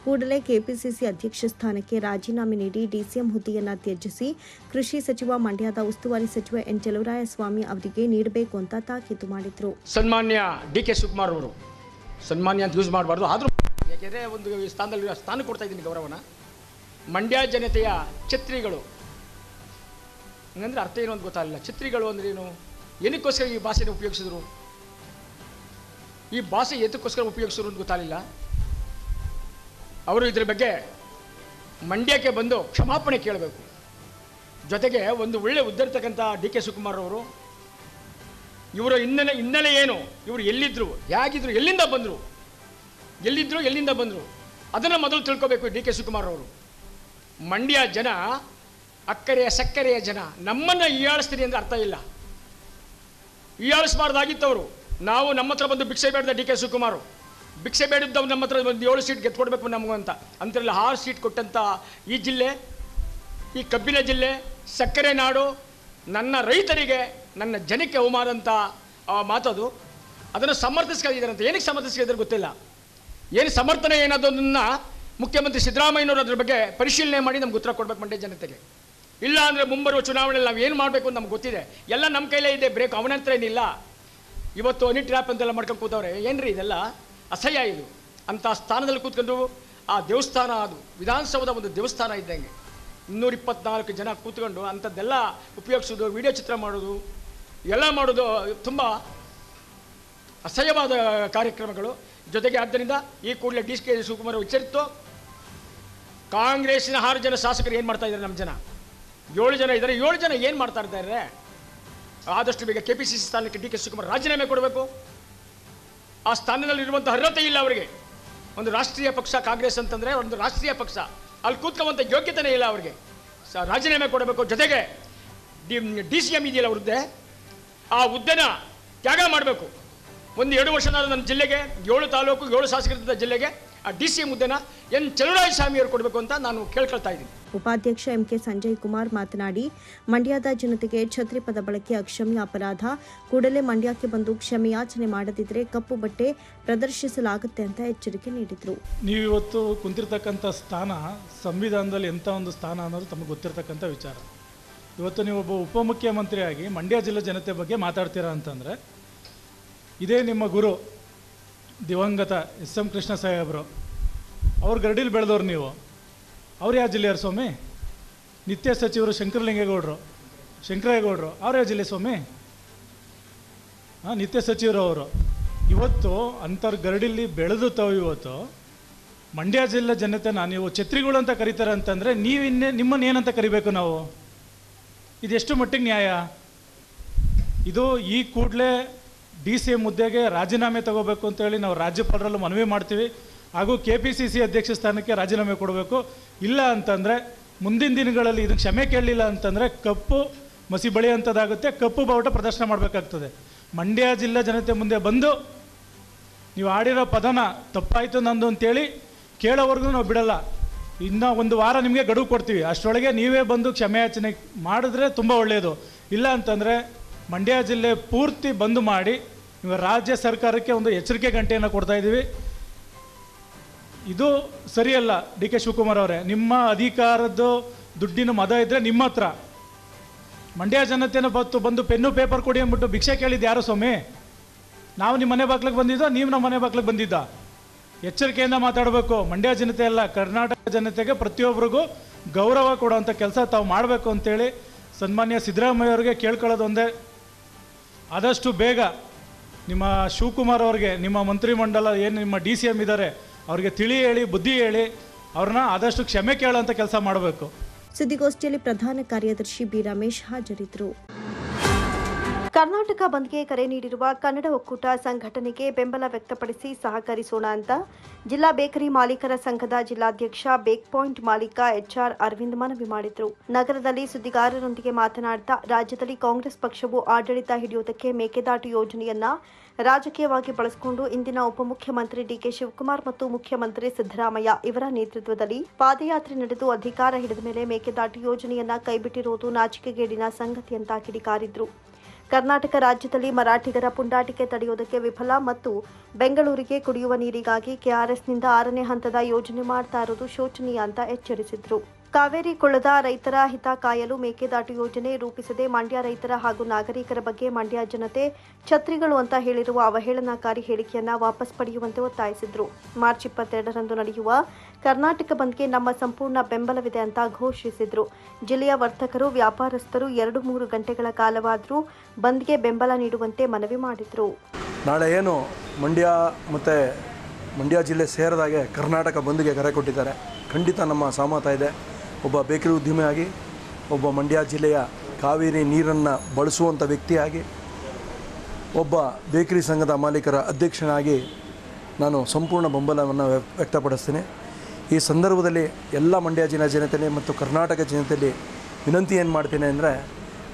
ಕೂಡಲೇ ಕೆಪಿಸಿಸಿ ಅಧ್ಯಕ್ಷ ಸ್ಥಾನಕ್ಕೆ ರಾಜೀನಾಮೆ ನೀಡಿ ಡಿಸಿಎಂ ಹುದ್ದೆಯನ್ನ ತ್ಯಜಿಸಿ ಕೃಷಿ ಸಚಿವ, ಮಂಡ್ಯದ ಉಸ್ತುವಾರಿ ಸಚಿವ ಎನ್ ಚಲುವರಾಯಸ್ವಾಮಿ ಅವರಿಗೆ ನೀಡಬೇಕು ಅಂತ ತಾಕೀತು ಮಾಡಿದರು. ಸನ್ಮಾನ್ಯ ಡಿಕೆ ಶಿವಕುಮಾರ್ ಅವರು, ಸನ್ಮಾನ್ಯ ಅಂತ ಯೂಸ್ ಮಾಡಬಾರ್ದು, ಆದರೂ ಯಾಕೆಂದರೆ ಒಂದು ಸ್ಥಾನ ಕೊಡ್ತಾ ಇದ್ದೀನಿ ಗೌರವನ. ಮಂಡ್ಯ ಜನತೆಯ ಛತ್ರಿಗಳು ಹಂಗಂದ್ರೆ ಅರ್ಥ ಏನು ಅಂತ ಗೊತ್ತಾಗಲಿಲ್ಲ. ಛತ್ರಿಗಳು ಅಂದ್ರೆ ಏನು, ಏನಕ್ಕೋಸ್ಕರ ಈ ಭಾಷೆನ ಉಪಯೋಗಿಸಿದ್ರು, ಈ ಭಾಷೆ ಎದಕ್ಕೋಸ್ಕರ ಉಪಯೋಗಿಸಿದ್ರು ಅಂತ ಗೊತ್ತಾಗಲಿಲ್ಲ. ಅವರು ಇದ್ರ ಬಗ್ಗೆ ಮಂಡ್ಯಕ್ಕೆ ಬಂದು ಕ್ಷಮಾಪಣೆ ಕೇಳಬೇಕು. ಜೊತೆಗೆ ಒಂದು ಒಳ್ಳೆ ಉದ್ಧರಿರ್ತಕ್ಕಂಥ ಡಿ ಕೆ ಶಿವಕುಮಾರ್ ಅವರು, ಇವರ ಹಿನ್ನೆಲೆ ಏನು, ಇವರು ಎಲ್ಲಿದ್ದರು, ಹೇಗಿದ್ರು, ಎಲ್ಲಿಂದ ಬಂದರು ಅದನ್ನು ಮೊದಲು ತಿಳ್ಕೋಬೇಕು ಡಿ ಕೆ ಶಿವಕುಮಾರ್ ಅವರು. ಮಂಡ್ಯ ಜನ ಅಕ್ಕರೆಯ ಸಕ್ಕರೆಯ ಜನ, ನಮ್ಮನ್ನು ಹೀಯಾಳಿಸ್ತೀನಿ ಅಂದರೆ ಅರ್ಥ ಇಲ್ಲ. ಹೀಯಾಳಿಸಬಾರ್ದಾಗಿತ್ತವರು. ನಾವು ನಮ್ಮ ಹತ್ರ ಬಂದು ಭಿಕ್ಷೆ ಬೇಡದ ಡಿ ಕೆ ಶಿವಕುಮಾರ್, ಭಿಕ್ಷೆ ಬೇಡಿದ್ದವ್ರು ನಮ್ಮ ಹತ್ರ ಒಂದು 7 ಸೀಟ್ ಗೆದ್ಕೊಡ್ಬೇಕು ನಮಗೂ ಅಂತ ಅಂತೆಲ್ಲ 6 ಸೀಟ್ ಕೊಟ್ಟಂಥ ಈ ಜಿಲ್ಲೆ, ಈ ಕಬ್ಬಿನ ಜಿಲ್ಲೆ, ಸಕ್ಕರೆ ನಾಡು, ನನ್ನ ರೈತರಿಗೆ ನನ್ನ ಜನಕ್ಕೆ ಅವಮಾನ ಅಂತ ಮಾತದು. ಅದನ್ನು ಸಮರ್ಥಿಸ್ಕೊಂಡಿದ್ದಾರೆ ಅಂತ ಏನಕ್ಕೆ ಸಮರ್ಥಿಸ್ಕೊಂಡಿದ್ದಾರೆ ಗೊತ್ತಿಲ್ಲ. ಏನು ಸಮರ್ಥನೆ ಏನದನ್ನು ಮುಖ್ಯಮಂತ್ರಿ ಸಿದ್ದರಾಮಯ್ಯನವರು ಅದ್ರ ಬಗ್ಗೆ ಪರಿಶೀಲನೆ ಮಾಡಿ ನಮ್ಗೆ ಉತ್ತರ ಕೊಡ್ಬೇಕು ಮಂಡ್ಯ ಜನತೆಗೆ. ಇಲ್ಲ ಅಂದರೆ ಮುಂಬರುವ ಚುನಾವಣೆಯಲ್ಲಿ ನಾವು ಏನು ಮಾಡಬೇಕು ಅಂತ ನಮ್ಗೆ ಗೊತ್ತಿದೆ. ಎಲ್ಲ ನಮ್ಮ ಕೈಲೇ ಇದೆ, ಬ್ರೇಕ್ ಅವನ ಹತ್ರ ಏನಿಲ್ಲ. ಇವತ್ತು ಹನಿ ಟ್ರ್ಯಾಪ್ ಅಂತೆಲ್ಲ ಮಾಡ್ಕೊಂಡು ಕೂತವ್ರೆ. ಏನ್ರಿ ಇದೆಲ್ಲ ಅಸಹ್ಯ. ಇದು ಅಂಥ ಸ್ಥಾನದಲ್ಲಿ ಕೂತ್ಕೊಂಡು ಆ ದೇವಸ್ಥಾನ, ಅದು ವಿಧಾನಸೌಧ ಒಂದು ದೇವಸ್ಥಾನ ಇದ್ದಂಗೆ 224 ಜನ ಕೂತ್ಕೊಂಡು ಅಂಥದ್ದೆಲ್ಲ ಉಪಯೋಗಿಸೋದು, ವಿಡಿಯೋ ಚಿತ್ರ ಮಾಡೋದು, ಎಲ್ಲ ಮಾಡೋದು ತುಂಬ ಅಸಹ್ಯವಾದ ಕಾರ್ಯಕ್ರಮಗಳು. ಜೊತೆಗೆ ಆದ್ದರಿಂದ ಈ ಕೂಡಲೇ ಡಿ ಕೆ ಶಿವಕುಮಾರ್ ಎಚ್ಚರಿತ್ತು. ಕಾಂಗ್ರೆಸ್ಸಿನ 6 ಜನ ಶಾಸಕರು ಏನು ಮಾಡ್ತಾ ಇದ್ದಾರೆ, ನಮ್ಮ ಜನ 7 ಜನ ಇದ್ದಾರೆ. 7 ಜನ ಏನು ಮಾಡ್ತಾ ಇದ್ದಾರೆ? ಆದಷ್ಟು ಬೇಗ KPCC ಸ್ಥಾನಕ್ಕೆ ಡಿ ಕೆ ಶಿವಕುಮಾರ್ ರಾಜೀನಾಮೆ ಕೊಡಬೇಕು. ಆ ಸ್ಥಾನದಲ್ಲಿರುವಂಥ ಅರ್ಹತೆ ಇಲ್ಲ ಅವರಿಗೆ. ಒಂದು ರಾಷ್ಟ್ರೀಯ ಪಕ್ಷ ಕಾಂಗ್ರೆಸ್ ಅಂತಂದರೆ ಒಂದು ರಾಷ್ಟ್ರೀಯ ಪಕ್ಷ, ಅಲ್ಲಿ ಕೂತ್ಕೊಳ್ಳುವಂಥ ಯೋಗ್ಯತೆಯೇ ಇಲ್ಲ ಅವರಿಗೆ. ರಾಜೀನಾಮೆ ಕೊಡಬೇಕು. ಜೊತೆಗೆ DCM ಇದೆಯಲ್ಲ ಹುದ್ದೆ, ಆ ಹುದ್ದೆನ ತ್ಯಾಗ ಮಾಡಬೇಕು. ಒಂದು 2 ವರ್ಷದ ನನ್ನ ಜಿಲ್ಲೆಗೆ 7 ತಾಲೂಕು 7 ಶಾಸಕರಿದ್ದ ಜಿಲ್ಲೆಗೆ ಆ DCM ಹುದ್ದೆನ ಎನ್ ಚಲುವರಾಯಸ್ವಾಮಿಯವರು ಕೊಡಬೇಕು ಅಂತ ನಾನು ಕೇಳ್ಕೊಳ್ತಾ ಇದ್ದೀನಿ. ಉಪಾಧ್ಯಕ್ಷ MK ಸಂಜಯ್ ಕುಮಾರ್ ಮಾತನಾಡಿ, ಮಂಡ್ಯದ ಜನತೆಗೆ ಛತ್ರಿ ಪದ ಬಳಕೆ ಅಕ್ಷಮ್ಯ ಅಪರಾಧ. ಕೂಡಲೇ ಮಂಡ್ಯಕ್ಕೆ ಬಂದು ಕ್ಷಮೆಯಾಚನೆ ಮಾಡದಿದ್ದರೆ ಕಪ್ಪು ಬಟ್ಟೆ ಪ್ರದರ್ಶಿಸಲಾಗುತ್ತೆ ಅಂತ ಎಚ್ಚರಿಕೆ ನೀಡಿದರು. ನೀವು ಇವತ್ತು ಕುಂತಿರ್ತಕ್ಕಂಥ ಸ್ಥಾನ ಸಂವಿಧಾನದಲ್ಲಿ ಎಂಥ ಒಂದು ಸ್ಥಾನ ಅನ್ನೋದು ತಮಗೆ ಗೊತ್ತಿರತಕ್ಕಂಥ ವಿಚಾರ. ಇವತ್ತು ನೀವು ಒಬ್ಬ ಉಪಮುಖ್ಯಮಂತ್ರಿಯಾಗಿ ಮಂಡ್ಯ ಜಿಲ್ಲೆ ಜನತೆ ಬಗ್ಗೆ ಮಾತಾಡ್ತೀರಾ ಅಂತಂದರೆ, ಇದೇ ನಿಮ್ಮ ಗುರು ದಿವಂಗತ SM ಕೃಷ್ಣ ಸಾಹೇಬರು, ಅವ್ರ ಗರಡಿಲಿ ಬೆಳೆದವ್ರು ನೀವು. ಅವ್ರು ಯಾವ ಜಿಲ್ಲೆಯವರು ಸ್ವಾಮಿ? ನಿತ್ಯ ಸಚಿವರು ಶಂಕರಲಿಂಗೇಗೌಡರು, ಅವ್ರು ಯಾವ ಜಿಲ್ಲೆ ಸ್ವಾಮಿ? ನಿತ್ಯ ಸಚಿವರು ಅವರು. ಇವತ್ತು ಅಂಥವ್ರ ಗರಡಿಲಿ ಬೆಳೆದು ತಾವು ಇವತ್ತು ಮಂಡ್ಯ ಜಿಲ್ಲೆ ಜನತೆನ ನೀವು ಛತ್ರಿಗಳು ಅಂತ ಕರೀತಾರೆ ಅಂತಂದರೆ ನಿಮ್ಮನ್ನು ಏನಂತ ಕರಿಬೇಕು ನಾವು? ಇದೆಷ್ಟು ಮಟ್ಟಿಗೆ ನ್ಯಾಯ? ಇದು ಈ ಕೂಡಲೇ DCM ಹುದ್ದೆಗೆ ರಾಜೀನಾಮೆ ತಗೋಬೇಕು ಅಂತೇಳಿ ನಾವು ರಾಜ್ಯಪಾಲರಲ್ಲೂ ಮನವಿ ಮಾಡ್ತೀವಿ. ಹಾಗೂ KPCC ಅಧ್ಯಕ್ಷ ಸ್ಥಾನಕ್ಕೆ ರಾಜೀನಾಮೆ ಕೊಡಬೇಕು. ಇಲ್ಲ ಅಂತಂದರೆ ಮುಂದಿನ ದಿನಗಳಲ್ಲಿ ಇದಕ್ಕೆ ಕ್ಷಮೆ ಕೇಳಲಿಲ್ಲ ಅಂತಂದರೆ ಕಪ್ಪು ಮಸಿ ಬಳಿ ಅಂಥದ್ದಾಗುತ್ತೆ, ಕಪ್ಪು ಬಾವುಟ ಪ್ರದರ್ಶನ ಮಾಡಬೇಕಾಗ್ತದೆ. ಮಂಡ್ಯ ಜಿಲ್ಲೆ ಜನತೆ ಮುಂದೆ ಬಂದು ನೀವು ಆಡಿರೋ ಪದನ ತಪ್ಪಾಯಿತು ನಂದು ಅಂತೇಳಿ ಕೇಳೋವರೆಗೂ ನಾವು ಬಿಡಲ್ಲ. ಇನ್ನೂ 1 ವಾರ ನಿಮಗೆ ಗಡುವು ಕೊಡ್ತೀವಿ. ಅಷ್ಟರೊಳಗೆ ನೀವೇ ಬಂದು ಕ್ಷಮೆಯಾಚನೆ ಮಾಡಿದ್ರೆ ತುಂಬ ಒಳ್ಳೆಯದು. ಇಲ್ಲ ಅಂತಂದರೆ ಮಂಡ್ಯ ಜಿಲ್ಲೆ ಪೂರ್ತಿ ಬಂದ್ ಮಾಡಿ ನೀವು ರಾಜ್ಯ ಸರ್ಕಾರಕ್ಕೆ ಒಂದು ಎಚ್ಚರಿಕೆ ಗಂಟೆಯನ್ನು ಕೊಡ್ತಾ ಇದ್ದೀವಿ. ಇದು ಸರಿಯಲ್ಲ. DK ಶಿವಕುಮಾರ್ ಅವರೇ, ನಿಮ್ಮ ಅಧಿಕಾರದ್ದು ದುಡ್ಡಿನ ಮದ ಇದ್ದರೆ ನಿಮ್ಮ ಹತ್ರ. ಮಂಡ್ಯ ಜನತೆನ ಬಂದು ಪೆನ್ನು ಪೇಪರ್ ಕೊಡಿ ಅಂದ್ಬಿಟ್ಟು ಭಿಕ್ಷೆ ಕೇಳಿದ್ದು ಯಾರು ಸ್ವಾಮಿ? ನಾವು ನಿಮ್ಮ ಮನೆ ಬಾಗ್ಲಿಗೆ ಬಂದಿದ್ದೋ, ನೀವು ನಮ್ಮ ಮನೆ ಬಾಗ್ಲಿಗೆ ಬಂದಿದ್ದ? ಎಚ್ಚರಿಕೆಯಿಂದ ಮಾತಾಡಬೇಕು. ಮಂಡ್ಯ ಜನತೆ ಅಲ್ಲ, ಕರ್ನಾಟಕ ಜನತೆಗೆ ಪ್ರತಿಯೊಬ್ಬರಿಗೂ ಗೌರವ ಕೊಡುವಂಥ ಕೆಲಸ ತಾವು ಮಾಡಬೇಕು ಅಂತೇಳಿ ಸನ್ಮಾನ್ಯ ಸಿದ್ದರಾಮಯ್ಯ ಅವರಿಗೆ ಕೇಳ್ಕೊಳ್ಳೋದು ಒಂದೇ, ಆದಷ್ಟು ಬೇಗ ನಿಮ್ಮ ಶಿವಕುಮಾರ್ ಅವ್ರಿಗೆ, ನಿಮ್ಮ ಮಂತ್ರಿಮಂಡಲ ಏನು ನಿಮ್ಮ DCM ಇದ್ದಾರೆ ಅವ್ರಿಗೆ ತಿಳಿ ಹೇಳಿ, ಬುದ್ಧಿ ಹೇಳಿ, ಅವ್ರನ್ನ ಆದಷ್ಟು ಕ್ಷಮೆ ಕೇಳೋಂಥ ಕೆಲಸ ಮಾಡಬೇಕು. ಸುದ್ದಿಗೋಷ್ಠಿಯಲ್ಲಿ ಪ್ರಧಾನ ಕಾರ್ಯದರ್ಶಿ ಬಿ ರಮೇಶ್ ಹಾಜರಿದ್ದರು. ಕರ್ನಾಟಕ ಬಂದ್ಗೆ ಕರೆ ನೀಡಿರುವ ಕನ್ನಡ ಒಕ್ಕೂಟ ಸಂಘಟನೆಗೆ ಬೆಂಬಲ ವ್ಯಕ್ತಪಡಿಸಿ ಸಹಕರಿಸೋಣ ಅಂತ ಜಿಲ್ಲಾ ಬೇಕರಿ ಮಾಲೀಕರ ಸಂಘದ ಜಿಲ್ಲಾಧ್ಯಕ್ಷ ಬೇಕ್ ಪಾಯಿಂಟ್ ಮಾಲೀಕ HR ಅರವಿಂದ್ ಮನವಿ ಮಾಡಿದರು. ನಗರದಲ್ಲಿ ಸುದ್ದಿಗಾರರೊಂದಿಗೆ ಮಾತನಾಡ್ತಾ, ರಾಜ್ಯದಲ್ಲಿ ಕಾಂಗ್ರೆಸ್ ಪಕ್ಷವು ಆಡಳಿತ ಹಿಡಿಯುವುದಕ್ಕೆ ಮೇಕೆದಾಟು ಯೋಜನೆಯನ್ನ ರಾಜಕೀಯವಾಗಿ ಬಳಸಿಕೊಂಡು ಇಂದಿನ ಉಪಮುಖ್ಯಮಂತ್ರಿ DK ಶಿವಕುಮಾರ್ ಮತ್ತು ಮುಖ್ಯಮಂತ್ರಿ ಸಿದ್ದರಾಮಯ್ಯ ಇವರ ನೇತೃತ್ವದಲ್ಲಿ ಪಾದಯಾತ್ರೆ ನಡೆದು ಅಧಿಕಾರ ಹಿಡಿದ ಮೇಲೆ ಮೇಕೆದಾಟು ಯೋಜನೆಯನ್ನ ಕೈಬಿಟ್ಟಿರುವುದು ನಾಚಿಕೆಗೇಡಿನ ಸಂಗತಿ ಅಂತ ಕಿಡಿಕಾರಿದ್ರು. ಕರ್ನಾಟಕ ರಾಜ್ಯದಲ್ಲಿ ಮರಾಠಿಗರ ಪುಂಡಾಟಿಕೆ ತಡೆಯುವುದಕ್ಕೆ ವಿಫಲ ಮತ್ತು ಬೆಂಗಳೂರಿಗೆ ಕುಡಿಯುವ ನೀರಿಗಾಗಿ KRSನಿಂದ 6ನೇ ಹಂತದ ಯೋಜನೆ ಮಾಡ್ತಾ ಇರೋದು ಶೋಚನೀಯ ಅಂತ ಎಚ್ಚರಿಸಿದ್ರು. ಕಾವೇರಿ ಕೊಳ್ಳದ ರೈತರ ಹಿತ ಕಾಯಲು ಮೇಕೆದಾಟು ಯೋಜನೆ ರೂಪಿಸದೆ ಮಂಡ್ಯ ರೈತರ ಹಾಗೂ ನಾಗರಿಕರ ಬಗ್ಗೆ ಮಂಡ್ಯ ಜನತೆ ಛತ್ರಿಗಳು ಅಂತ ಹೇಳಿರುವ ಅವಹೇಳನಕಾರಿ ಹೇಳಿಕೆಯನ್ನ ವಾಪಸ್ ಪಡೆಯುವಂತೆ ಒತ್ತಾಯಿಸಿದ್ರು. ಮಾರ್ಚ್ 22ರಂದು ನಡೆಯುವ ಕರ್ನಾಟಕ ಬಂದ್ಗೆ ನಮ್ಮ ಸಂಪೂರ್ಣ ಬೆಂಬಲವಿದೆ ಅಂತ ಘೋಷಿಸಿದ್ರು. ಜಿಲ್ಲೆಯ ವರ್ತಕರು, ವ್ಯಾಪಾರಸ್ಥರು 2-3 ಗಂಟೆಗಳ ಕಾಲವಾದರೂ ಬಂದ್ಗೆ ಬೆಂಬಲ ನೀಡುವಂತೆ ಮನವಿ ಮಾಡಿದ್ರು. ನಾಳೆ ಏನು ಮಂಡ್ಯ ಜಿಲ್ಲೆ ಸೇರಿದಾಗೆ ಕರ್ನಾಟಕ ಬಂದ್ಗೆ ಕರೆ ಕೊಟ್ಟಿದ್ದಾರೆ. ಖಂಡಿತ ನಮ್ಮ ಸಹಮತ ಇದೆ. ಒಬ್ಬ ಬೇಕರಿ ಉದ್ಯಮಿಯಾಗಿ, ಒಬ್ಬ ಮಂಡ್ಯ ಜಿಲ್ಲೆಯ ಕಾವೇರಿ ನೀರನ್ನು ಬಳಸುವಂಥ ವ್ಯಕ್ತಿಯಾಗಿ, ಒಬ್ಬ ಬೇಕರಿ ಸಂಘದ ಮಾಲೀಕರ ಅಧ್ಯಕ್ಷನಾಗಿ ನಾನು ಸಂಪೂರ್ಣ ಬೆಂಬಲವನ್ನು ವ್ಯಕ್ತಪಡಿಸ್ತೀನಿ. ಈ ಸಂದರ್ಭದಲ್ಲಿ ಎಲ್ಲ ಮಂಡ್ಯ ಜಿಲ್ಲೆ ಜನತೆಯಲ್ಲಿ ಮತ್ತು ಕರ್ನಾಟಕ ಜನತೆಯಲ್ಲಿ ವಿನಂತಿ ಏನು ಮಾಡ್ತೀನಿ ಅಂದರೆ,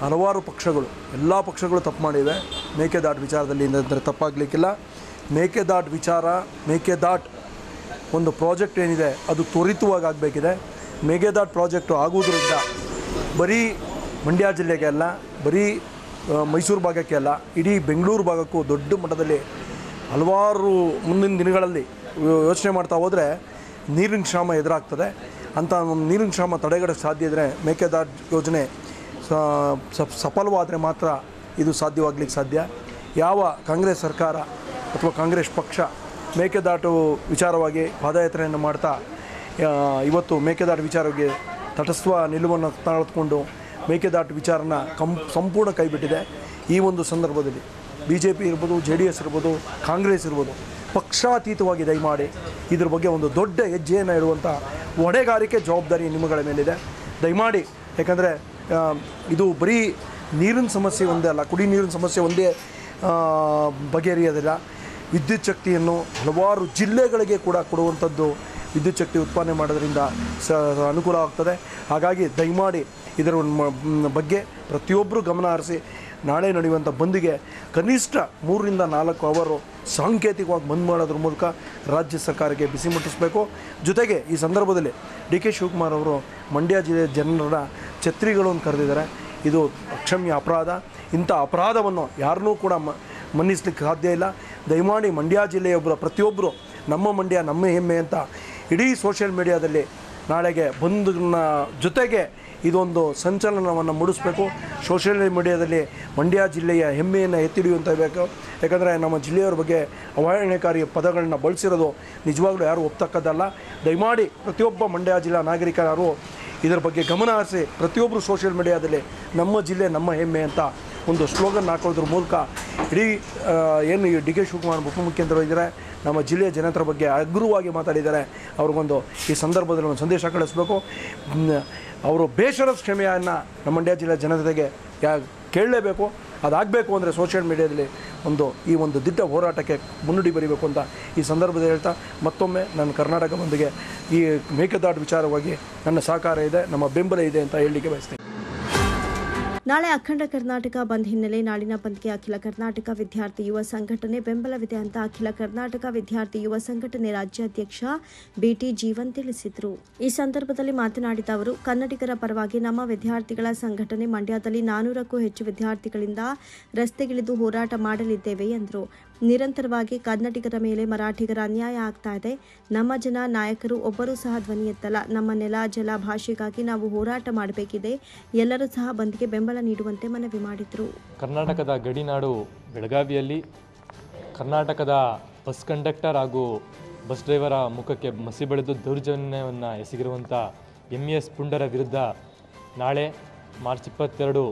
ಹಲವಾರು ಪಕ್ಷಗಳು, ಎಲ್ಲ ಪಕ್ಷಗಳು ತಪ್ಪು ಮಾಡಿವೆ ಮೇಕೆದಾಟು ವಿಚಾರದಲ್ಲಿ. ಅಂದರೆ ತಪ್ಪಾಗಲಿಕ್ಕಿಲ್ಲ. ಮೇಕೆದಾಟು ಒಂದು ಪ್ರಾಜೆಕ್ಟ್ ಏನಿದೆ ಅದು ತ್ವರಿತವಾಗಿ ಆಗಬೇಕಿದೆ. ಮೇಕೆದಾಟು ಪ್ರಾಜೆಕ್ಟು ಆಗುವುದರಿಂದ ಬರೀ ಮಂಡ್ಯ ಜಿಲ್ಲೆಗೆ ಅಲ್ಲ, ಬರೀ ಮೈಸೂರು ಭಾಗಕ್ಕೆ ಅಲ್ಲ, ಇಡೀ ಬೆಂಗಳೂರು ಭಾಗಕ್ಕೂ ದೊಡ್ಡ ಮಟ್ಟದಲ್ಲಿ ಹಲವಾರು ಮುಂದಿನ ದಿನಗಳಲ್ಲಿ ಯೋಚನೆ ಮಾಡ್ತಾ ಹೋದರೆ ನೀರಿನ ಕ್ಷಾಮ ಎದುರಾಗ್ತದೆ. ಅಂಥ ಒಂದು ನೀರಿನ ಕ್ಷಾಮ ತಡೆಗಟ್ಟಕ್ಕೆ ಸಾಧ್ಯ ಇದ್ದರೆ ಮೇಕೆದಾಟು ಯೋಜನೆ ಸಫಲವಾದರೆ ಮಾತ್ರ ಇದು ಸಾಧ್ಯವಾಗಲಿಕ್ಕೆ ಸಾಧ್ಯ. ಯಾವ ಕಾಂಗ್ರೆಸ್ ಸರ್ಕಾರ ಅಥವಾ ಕಾಂಗ್ರೆಸ್ ಪಕ್ಷ ಮೇಕೆದಾಟು ವಿಚಾರವಾಗಿ ಪಾದಯಾತ್ರೆಯನ್ನು ಮಾಡ್ತಾ ಇವತ್ತು ಮೇಕೆದಾಟು ವಿಚಾರಕ್ಕೆ ತಟಸ್ಥ ನಿಲುವನ್ನು ತಾಳ್ಕೊಂಡು ಮೇಕೆದಾಟು ವಿಚಾರನ ಸಂಪೂರ್ಣ ಕೈಬಿಟ್ಟಿದೆ. ಈ ಒಂದು ಸಂದರ್ಭದಲ್ಲಿ BJP ಇರ್ಬೋದು, JDS ಇರ್ಬೋದು, ಕಾಂಗ್ರೆಸ್ ಇರ್ಬೋದು, ಪಕ್ಷಾತೀತವಾಗಿ ದಯಮಾಡಿ ಇದ್ರ ಬಗ್ಗೆ ಒಂದು ದೊಡ್ಡ ಹೆಜ್ಜೆಯನ್ನು ಇಡುವಂಥ ಹೊಣೆಗಾರಿಕೆ ಜವಾಬ್ದಾರಿ ನಿಮ್ಮಗಳ ಮೇಲಿದೆ. ದಯಮಾಡಿ, ಯಾಕಂದರೆ ಇದು ಬರೀ ನೀರಿನ ಸಮಸ್ಯೆ ಒಂದೇ ಅಲ್ಲ, ಕುಡಿ ನೀರಿನ ಸಮಸ್ಯೆ ಒಂದೇ ಬಗೆಹರಿಯೋದಿಲ್ಲ. ವಿದ್ಯುತ್ ಶಕ್ತಿಯನ್ನು ಹಲವಾರು ಜಿಲ್ಲೆಗಳಿಗೆ ಕೂಡ ಕೊಡುವಂಥದ್ದು ವಿದ್ಯುತ್ ಶಕ್ತಿ ಉತ್ಪಾದನೆ ಮಾಡೋದ್ರಿಂದ ಅನುಕೂಲ ಆಗ್ತದೆ. ಹಾಗಾಗಿ ದಯಮಾಡಿ ಇದರ ಬಗ್ಗೆ ಪ್ರತಿಯೊಬ್ಬರು ಗಮನ ಹರಿಸಿ ನಾಳೆ ನಡೆಯುವಂಥ ಬಂದ್ಗೆ ಕನಿಷ್ಠ 3 ರಿಂದ 4 ಅವರು ಸಾಂಕೇತಿಕವಾಗಿ ಬಂದ್ ಮಾಡೋದ್ರ ಮೂಲಕ ರಾಜ್ಯ ಸರ್ಕಾರಕ್ಕೆ ಬಿಸಿ ಮುಟ್ಟಿಸಬೇಕು. ಜೊತೆಗೆ ಈ ಸಂದರ್ಭದಲ್ಲಿ DK ಶಿವಕುಮಾರ್ ಅವರು ಮಂಡ್ಯ ಜಿಲ್ಲೆಯ ಜನರ ಛತ್ರಿಗಳು ಅಂತ ಕರೆದಿದ್ದಾರೆ. ಇದು ಅಕ್ಷಮ್ಯ ಅಪರಾಧ. ಇಂಥ ಅಪರಾಧವನ್ನು ಯಾರನ್ನೂ ಕೂಡ ಮನ್ನಿಸ್ಲಿಕ್ಕೆ ಸಾಧ್ಯ ಇಲ್ಲ. ದಯಮಾಡಿ ಮಂಡ್ಯ ಜಿಲ್ಲೆಯೊಬ್ಬರು ಪ್ರತಿಯೊಬ್ಬರು ನಮ್ಮ ಮಂಡ್ಯ ನಮ್ಮ ಹೆಮ್ಮೆ ಅಂತ ಇಡೀ ಸೋಷಿಯಲ್ ಮೀಡಿಯಾದಲ್ಲಿ ನಾಳೆಗೆ ಬಂದ್ನ ಜೊತೆಗೆ ಇದೊಂದು ಸಂಚಲನವನ್ನು ಮೂಡಿಸಬೇಕು. ಸೋಷಿಯಲ್ ಮೀಡಿಯಾದಲ್ಲಿ ಮಂಡ್ಯ ಜಿಲ್ಲೆಯ ಹೆಮ್ಮೆಯನ್ನು ಎತ್ತಿಡಿಯುವಂತ ಬೇಕು. ಯಾಕಂದರೆ ನಮ್ಮ ಜಿಲ್ಲೆಯವರ ಬಗ್ಗೆ ಅವಹೇಳನಕಾರಿ ಪದಗಳನ್ನ ಬಳಸಿರೋದು ನಿಜವಾಗ್ಲೂ ಯಾರೂ ಒಪ್ತಕ್ಕದ್ದಲ್ಲ. ದಯಮಾಡಿ ಪ್ರತಿಯೊಬ್ಬ ಮಂಡ್ಯ ಜಿಲ್ಲಾ ನಾಗರಿಕರು ಇದರ ಬಗ್ಗೆ ಗಮನ ಹರಿಸಿ ಪ್ರತಿಯೊಬ್ಬರು ಸೋಷಿಯಲ್ ಮೀಡಿಯಾದಲ್ಲಿ ನಮ್ಮ ಜಿಲ್ಲೆ ನಮ್ಮ ಹೆಮ್ಮೆ ಅಂತ ಒಂದು ಸ್ಲೋಗನ್ ಹಾಕೋದ್ರ ಮೂಲಕ ಇಡೀ ಏನು DK ಶಿವಕುಮಾರ್ ಉಪಮುಖ್ಯಮಂತ್ರಿ ಇದ್ದಾರೆ, ನಮ್ಮ ಜಿಲ್ಲೆಯ ಜನತರ ಬಗ್ಗೆ ಹಗುರವಾಗಿ ಮಾತಾಡಿದ್ದಾರೆ. ಅವ್ರಿಗೊಂದು ಈ ಸಂದರ್ಭದಲ್ಲಿ ಒಂದು ಸಂದೇಶ ಕಳಿಸ್ಬೇಕು. ಅವರು ಬೇಷರದ ಕ್ಷಮೆಯನ್ನು ನಮ್ಮ ಮಂಡ್ಯ ಜಿಲ್ಲೆಯ ಜನತೆಗೆ ಕೇಳಲೇಬೇಕು. ಅದಾಗಬೇಕು ಅಂದರೆ ಸೋಷಿಯಲ್ ಮೀಡಿಯಾದಲ್ಲಿ ಈ ಒಂದು ದಿಟ್ಟ ಹೋರಾಟಕ್ಕೆ ಮುನ್ನುಡಿ ಬರೀಬೇಕು ಅಂತ ಈ ಸಂದರ್ಭದಲ್ಲಿ ಹೇಳ್ತಾ ಮತ್ತೊಮ್ಮೆ ನಾನು ಕರ್ನಾಟಕ ಬಂದ್ಗೆ ಈ ಮೇಕೆದಾಟು ವಿಚಾರವಾಗಿ ನನ್ನ ಸಹಕಾರ ಇದೆ, ನಮ್ಮ ಬೆಂಬಲ ಇದೆ ಅಂತ ಹೇಳಲಿಕ್ಕೆ ಬಯಸ್ತೇನೆ. ನಾಳೆ ಅಖಂಡ ಕರ್ನಾಟಕ ಬಂದ್ ಹಿನ್ನೆಲೆ ನಾಳಿನ ಬಂದ್ಗೆ ಅಖಿಲ ಕರ್ನಾಟಕ ವಿದ್ಯಾರ್ಥಿ ಯುವ ಸಂಘಟನೆ ಬೆಂಬಲವಿದೆ ಅಂತ ಅಖಿಲ ಕರ್ನಾಟಕ ವಿದ್ಯಾರ್ಥಿ ಯುವ ಸಂಘಟನೆ ರಾಜ್ಯಾಧ್ಯಕ್ಷ BT ಜೀವನ್ ತಿಳಿಸಿದರು. ಈ ಸಂದರ್ಭದಲ್ಲಿ ಮಾತನಾಡಿದ ಅವರು, ಕನ್ನಡಿಗರ ಪರವಾಗಿ ನಮ್ಮ ವಿದ್ಯಾರ್ಥಿಗಳ ಸಂಘಟನೆ ಮಂಡ್ಯದಲ್ಲಿ 400ಕ್ಕೂ ಹೆಚ್ಚು ವಿದ್ಯಾರ್ಥಿಗಳಿಂದ ರಸ್ತೆಗಿಳಿದು ಹೋರಾಟ ಮಾಡಲಿದ್ದೇವೆ ಎಂದರು. ನಿರಂತರವಾಗಿ ಕನ್ನಡಿಗರ ಮೇಲೆ ಮರಾಠಿಗರ ಅನ್ಯಾಯ ಆಗ್ತಾ ಇದೆ. ನಮ್ಮ ಜನ ನಾಯಕರು ಒಬ್ಬರೂ ಸಹ ಧ್ವನಿ ಎತ್ತಲ್ಲ. ನಮ್ಮ ನೆಲ ಜಲ ಭಾಷೆಗಾಗಿ ನಾವು ಹೋರಾಟ ಮಾಡಬೇಕಿದೆ. ಎಲ್ಲರೂ ಸಹ ಬಂದ್ಗೆ ಬೆಂಬಲ ನೀಡುವಂತೆ ಮನವಿ ಮಾಡಿದರು. ಕರ್ನಾಟಕದ ಗಡಿನಾಡು ಬೆಳಗಾವಿಯಲ್ಲಿ ಕರ್ನಾಟಕದ ಬಸ್ ಕಂಡಕ್ಟರ್ ಹಾಗೂ ಬಸ್ ಡ್ರೈವರ ಮುಖಕ್ಕೆ ಮಸಿ ಬಳಿದು ದೌರ್ಜನ್ಯವನ್ನು ಎಸಗಿರುವಂಥ MES ಪುಂಡರ ವಿರುದ್ಧ ನಾಳೆ ಮಾರ್ಚ್ 22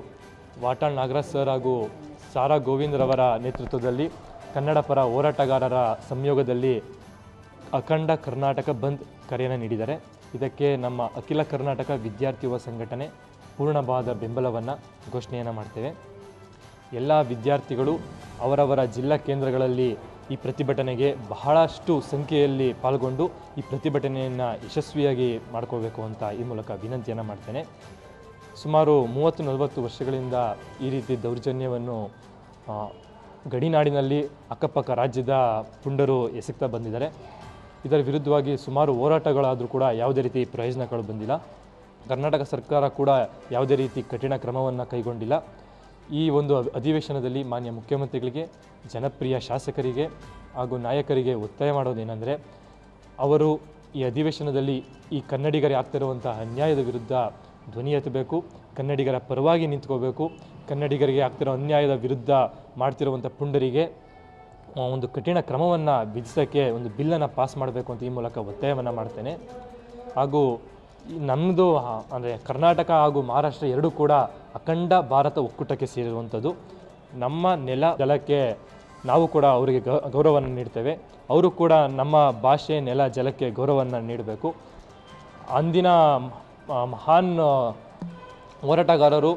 ವಾಟಾಳ್ ನಾಗರಾಜ್ ಸರ್ ಹಾಗೂ ಸಾರಾ ಗೋವಿಂದ್ರವರ ನೇತೃತ್ವದಲ್ಲಿ ಕನ್ನಡ ಪರ ಹೋರಾಟಗಾರರ ಸಂಯೋಗದಲ್ಲಿ ಅಖಂಡ ಕರ್ನಾಟಕ ಬಂದ್ ಕರೆಯನ್ನು ನೀಡಿದ್ದಾರೆ. ಇದಕ್ಕೆ ನಮ್ಮ ಅಖಿಲ ಕರ್ನಾಟಕ ವಿದ್ಯಾರ್ಥಿ ಯುವ ಸಂಘಟನೆ ಪೂರ್ಣವಾದ ಬೆಂಬಲವನ್ನು ಘೋಷಣೆಯನ್ನು ಮಾಡ್ತೇವೆ. ಎಲ್ಲ ವಿದ್ಯಾರ್ಥಿಗಳು ಅವರವರ ಜಿಲ್ಲಾ ಕೇಂದ್ರಗಳಲ್ಲಿ ಈ ಪ್ರತಿಭಟನೆಗೆ ಬಹಳಷ್ಟು ಸಂಖ್ಯೆಯಲ್ಲಿ ಪಾಲ್ಗೊಂಡು ಈ ಪ್ರತಿಭಟನೆಯನ್ನು ಯಶಸ್ವಿಯಾಗಿ ಮಾಡ್ಕೋಬೇಕು ಅಂತ ಈ ಮೂಲಕ ವಿನಂತಿಯನ್ನು ಮಾಡ್ತೇನೆ. ಸುಮಾರು 30-40 ವರ್ಷಗಳಿಂದ ಈ ರೀತಿ ದೌರ್ಜನ್ಯವನ್ನು ಗಡಿನಾಡಿನಲ್ಲಿ ಅಕ್ಕಪಕ್ಕ ರಾಜ್ಯದ ಪುಂಡರು ಎಸಗ್ತಾ ಬಂದಿದ್ದಾರೆ. ಇದರ ವಿರುದ್ಧವಾಗಿ ಸುಮಾರು ಹೋರಾಟಗಳಾದರೂ ಕೂಡ ಯಾವುದೇ ರೀತಿ ಪ್ರಯೋಜನಗಳು ಬಂದಿಲ್ಲ. ಕರ್ನಾಟಕ ಸರ್ಕಾರ ಕೂಡ ಯಾವುದೇ ರೀತಿ ಕಠಿಣ ಕ್ರಮವನ್ನು ಕೈಗೊಂಡಿಲ್ಲ. ಈ ಒಂದು ಅಧಿವೇಶನದಲ್ಲಿ ಮಾನ್ಯ ಮುಖ್ಯಮಂತ್ರಿಗಳಿಗೆ, ಜನಪ್ರಿಯ ಶಾಸಕರಿಗೆ ಹಾಗೂ ನಾಯಕರಿಗೆ ಒತ್ತಾಯ ಮಾಡೋದೇನೆಂದರೆ, ಅವರು ಈ ಅಧಿವೇಶನದಲ್ಲಿ ಈ ಕನ್ನಡಿಗರಿಗೆ ಆಗ್ತಿರುವಂಥ ಅನ್ಯಾಯದ ವಿರುದ್ಧ ಧ್ವನಿ ಎತ್ತಬೇಕು, ಕನ್ನಡಿಗರ ಪರವಾಗಿ ನಿಂತ್ಕೋಬೇಕು, ಕನ್ನಡಿಗರಿಗೆ ಆಗ್ತಿರೋ ಅನ್ಯಾಯದ ವಿರುದ್ಧ ಮಾಡ್ತಿರುವಂಥ ಪುಂಡರಿಗೆ ಒಂದು ಕಠಿಣ ಕ್ರಮವನ್ನು ವಿಧಿಸೋಕ್ಕೆ ಒಂದು ಬಿಲ್ಲನ್ನು ಪಾಸ್ ಮಾಡಬೇಕು ಅಂತ ಈ ಮೂಲಕ ಒತ್ತಾಯವನ್ನು ಮಾಡ್ತೇನೆ. ಹಾಗೂ ನಮ್ಮದು ಅಂದರೆ ಕರ್ನಾಟಕ ಹಾಗೂ ಮಹಾರಾಷ್ಟ್ರ ಎರಡೂ ಕೂಡ ಅಖಂಡ ಭಾರತ ಒಕ್ಕೂಟಕ್ಕೆ ಸೇರಿರುವಂಥದ್ದು. ನಮ್ಮ ನೆಲ ಜಲಕ್ಕೆ ನಾವು ಕೂಡ ಅವರಿಗೆ ಗೌರವವನ್ನು ನೀಡ್ತೇವೆ, ಅವರು ಕೂಡ ನಮ್ಮ ಭಾಷೆ ನೆಲ ಜಲಕ್ಕೆ ಗೌರವವನ್ನು ನೀಡಬೇಕು. ಅಂದಿನ ಮಹಾನ್ ಹೋರಾಟಗಾರರು,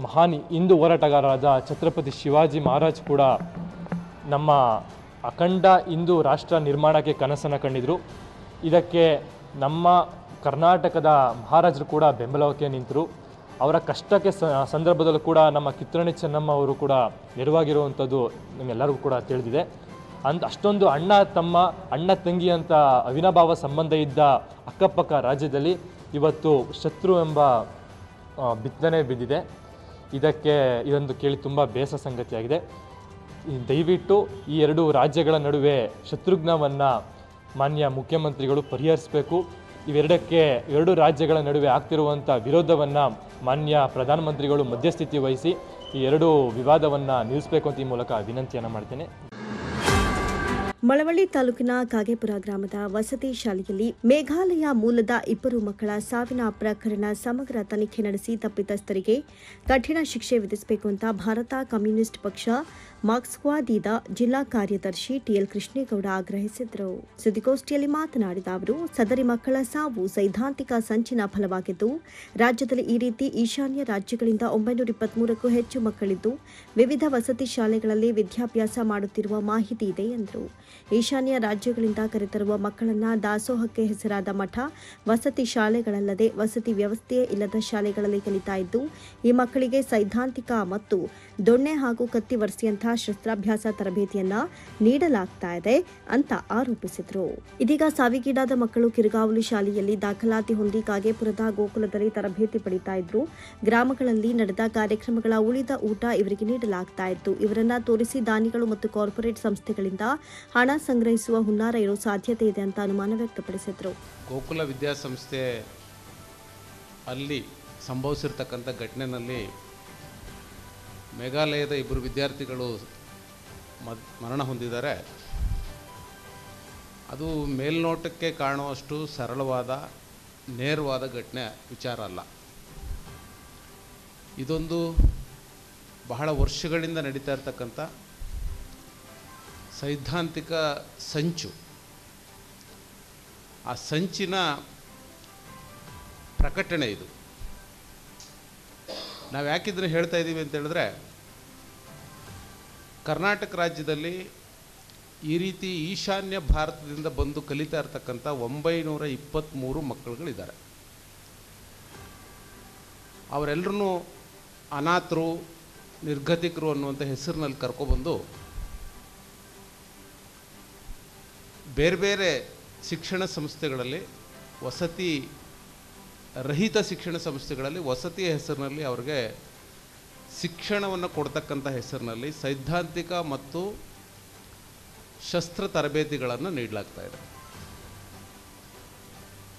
ಮಹಾನ್ ಹಿಂದೂ ಹೋರಾಟಗಾರರಾದ ಛತ್ರಪತಿ ಶಿವಾಜಿ ಮಹಾರಾಜ್ ಕೂಡ ನಮ್ಮ ಅಖಂಡ ಹಿಂದೂ ರಾಷ್ಟ್ರ ನಿರ್ಮಾಣಕ್ಕೆ ಕನಸನ್ನು ಕಂಡಿದ್ದರು. ಇದಕ್ಕೆ ನಮ್ಮ ಕರ್ನಾಟಕದ ಮಹಾರಾಜರು ಕೂಡ ಬೆಂಬಲಕ್ಕೆ ನಿಂತರು. ಅವರ ಕಷ್ಟಕ್ಕೆ ಸಂದರ್ಭದಲ್ಲೂ ಕೂಡ ನಮ್ಮ ಕಿತ್ತೂರಾಣಿ ಚೆನ್ನಮ್ಮ ಅವರು ಕೂಡ ನೆರವಾಗಿರುವಂಥದ್ದು ನಮ್ಮೆಲ್ಲರಿಗೂ ಕೂಡ ತಿಳಿದಿದೆ. ಅಷ್ಟೊಂದು ಅಣ್ಣ ತಂಗಿ ಅಂತ ಅವಿನಾಭಾವ ಸಂಬಂಧ ಇದ್ದ ಅಕ್ಕಪಕ್ಕ ರಾಜ್ಯದಲ್ಲಿ ಇವತ್ತು ಶತ್ರು ಎಂಬ ಬಿತ್ತನೆ ಬಿದ್ದಿದೆ. ಇದೊಂದು ಕೇಳಿ ತುಂಬ ಬೇಸರ ಸಂಗತಿಯಾಗಿದೆ. ದಯವಿಟ್ಟು ಈ ಎರಡು ರಾಜ್ಯಗಳ ನಡುವೆ ಶತ್ರುಘ್ನವನ್ನು ಮಾನ್ಯ ಮುಖ್ಯಮಂತ್ರಿಗಳು ಪರಿಹರಿಸಬೇಕು. ಎರಡು ರಾಜ್ಯಗಳ ನಡುವೆ ಆಗ್ತಿರುವಂಥ ವಿರೋಧವನ್ನು ಮಾನ್ಯ ಪ್ರಧಾನಮಂತ್ರಿಗಳು ಮಧ್ಯಸ್ಥಿತಿ ವಹಿಸಿ ಈ ಎರಡು ವಿವಾದವನ್ನು ನಿಲ್ಲಿಸಬೇಕು ಅಂತ ಈ ಮೂಲಕ ವಿನಂತಿಯನ್ನು ಮಾಡ್ತೇನೆ. ಮಳವಳ್ಳಿ ತಾಲೂಕಿನ ಕಾಗೇಪುರ ಗ್ರಾಮದ ವಸತಿ ಶಾಲೆಯಲ್ಲಿ ಮೇಘಾಲಯ ಮೂಲದ 2 ಮಕ್ಕಳ ಸಾವಿನ ಪ್ರಕರಣ ಸಮಗ್ರ ತನಿಖೆ ನಡೆಸಿ ತಪ್ಪಿತಸ್ಥರಿಗೆ ಕಠಿಣ ಶಿಕ್ಷೆ ವಿಧಿಸಬೇಕು ಅಂತ ಭಾರತ ಕಮ್ಯುನಿಸ್ಟ್ ಪಕ್ಷ ಮಾರ್ಕ್ಸ್ವಾದಿದ ಜಿಲ್ಲಾ ಕಾರ್ಯದರ್ಶಿ ಟಿಎಲ್ ಕೃಷ್ಣೇಗೌಡ ಆಗ್ರಹಿಸಿದರು. ಸುದ್ದಿಗೋಷ್ಠಿಯಲ್ಲಿ ಮಾತನಾಡಿದ ಅವರು, ಸದರಿ ಮಕ್ಕಳ ಸಾವು ಸೈದ್ಧಾಂತಿಕ ಸಂಚಿನ ಫಲವಾಗಿದ್ದು, ರಾಜ್ಯದಲ್ಲಿ ಈ ರೀತಿ ಈಶಾನ್ಯ ರಾಜ್ಯಗಳಿಂದ 923ಕ್ಕೂ ಹೆಚ್ಚು ಮಕ್ಕಳಿದ್ದು ವಿವಿಧ ವಸತಿ ಶಾಲೆಗಳಲ್ಲಿ ವಿದ್ಯಾಭ್ಯಾಸ ಮಾಡುತ್ತಿರುವ ಮಾಹಿತಿ ಇದೆ ಎಂದರು. ಈಶಾನ್ಯ ರಾಜ್ಯಗಳಿಂದ ಕರೆತರುವ ಮಕ್ಕಳನ್ನ ದಾಸೋಹಕ್ಕೆ ಹೆಸರಾದ ಮಠ ವಸತಿ ಶಾಲೆಗಳಲ್ಲದೆ ವಸತಿ ವ್ಯವಸ್ಥೆಯೇ ಇಲ್ಲದ ಶಾಲೆಗಳಲ್ಲಿ ಕಲಿತಾ ಇದ್ದು, ಈ ಮಕ್ಕಳಿಗೆ ಸೈದ್ಧಾಂತಿಕ ಮತ್ತು ದೊಣ್ಣೆ ಹಾಗೂ ಕತ್ತಿ ವರ್ಸಿಯಂತಹ ಶಸ್ತ್ರಾಭ್ಯಾಸ ತರಬೇತಿಯನ್ನ ನೀಡಲಾಗ್ತಾ ಇದೆ ಅಂತ ಆರೋಪಿಸಿದರು. ಇದೀಗ ಸಾವಿಗೀಡಾದ ಮಕ್ಕಳು ಕಿರುಗಾವಲು ಶಾಲೆಯಲ್ಲಿ ದಾಖಲಾತಿ ಹೊಂದಿ ಕಾಗೇಪುರದ ಗೋಕುಲದಲ್ಲಿ ತರಬೇತಿ ಪಡಿತಾ ಇದ್ರು. ಗ್ರಾಮಗಳಲ್ಲಿ ನಡೆದ ಕಾರ್ಯಕ್ರಮಗಳ ಉಳಿದ ಊಟ ಇವರಿಗೆ ನೀಡಲಾಗ್ತಾ ಇತ್ತು. ಇವರನ್ನ ತೋರಿಸಿ ದಾನಿಗಳು ಮತ್ತು ಕಾರ್ಪೊರೇಟ್ ಸಂಸ್ಥೆಗಳಿಂದ ಹಣ ಸಂಗ್ರಹಿಸುವ ಹುನ್ನಾರ ಇರೋ ಸಾಧ್ಯತೆ ಇದೆ ಅಂತ ಅನುಮಾನ ವ್ಯಕ್ತಪಡಿಸಿದರು. ಗೋಕುಲ ವಿದ್ಯಾಸಂಸ್ಥೆ ಅಲ್ಲಿ ಸಂಭವಿಸಿರ್ತಕ್ಕಂಥ ಘಟನೆಯಲ್ಲಿ ಮೇಘಾಲಯದ 2 ವಿದ್ಯಾರ್ಥಿಗಳು ಮರಣ ಹೊಂದಿದ್ದಾರೆ. ಅದು ಮೇಲ್ನೋಟಕ್ಕೆ ಕಾಣುವಷ್ಟು ಸರಳವಾದ ನೇರವಾದ ವಿಚಾರ ಅಲ್ಲ. ಇದೊಂದು ಬಹಳ ವರ್ಷಗಳಿಂದ ನಡೀತಾ ಇರತಕ್ಕಂಥ ಸೈದ್ಧಾಂತಿಕ ಸಂಚು. ಆ ಸಂಚಿನ ಪ್ರಕಟಣೆ ಇದು. ನಾವು ಯಾಕಿದ್ರೆ ಹೇಳ್ತಾ ಇದ್ದೀವಿ ಅಂತ ಹೇಳಿದ್ರೆ, ಕರ್ನಾಟಕ ರಾಜ್ಯದಲ್ಲಿ ಈ ರೀತಿ ಈಶಾನ್ಯ ಭಾರತದಿಂದ ಬಂದು ಕಲಿತಾ ಇರತಕ್ಕಂಥ 923 ಮಕ್ಕಳುಗಳಿದ್ದಾರೆ. ಅವರೆಲ್ಲರೂ ಅನಾಥರು, ನಿರ್ಗತಿಕರು ಅನ್ನುವಂಥ ಹೆಸರಿನಲ್ಲಿ ಕರ್ಕೊಬಂದು ಬೇರೆ ಬೇರೆ ಶಿಕ್ಷಣ ಸಂಸ್ಥೆಗಳಲ್ಲಿ, ವಸತಿ ರಹಿತ ಶಿಕ್ಷಣ ಸಂಸ್ಥೆಗಳಲ್ಲಿ ವಸತಿಯ ಹೆಸರಿನಲ್ಲಿ ಅವ್ರಿಗೆ ಶಿಕ್ಷಣವನ್ನು ಕೊಡ್ತಕ್ಕಂಥ ಹೆಸರಿನಲ್ಲಿ ಸೈದ್ಧಾಂತಿಕ ಮತ್ತು ಶಸ್ತ್ರ ತರಬೇತಿಗಳನ್ನು ನೀಡಲಾಗ್ತಾ ಇದೆ.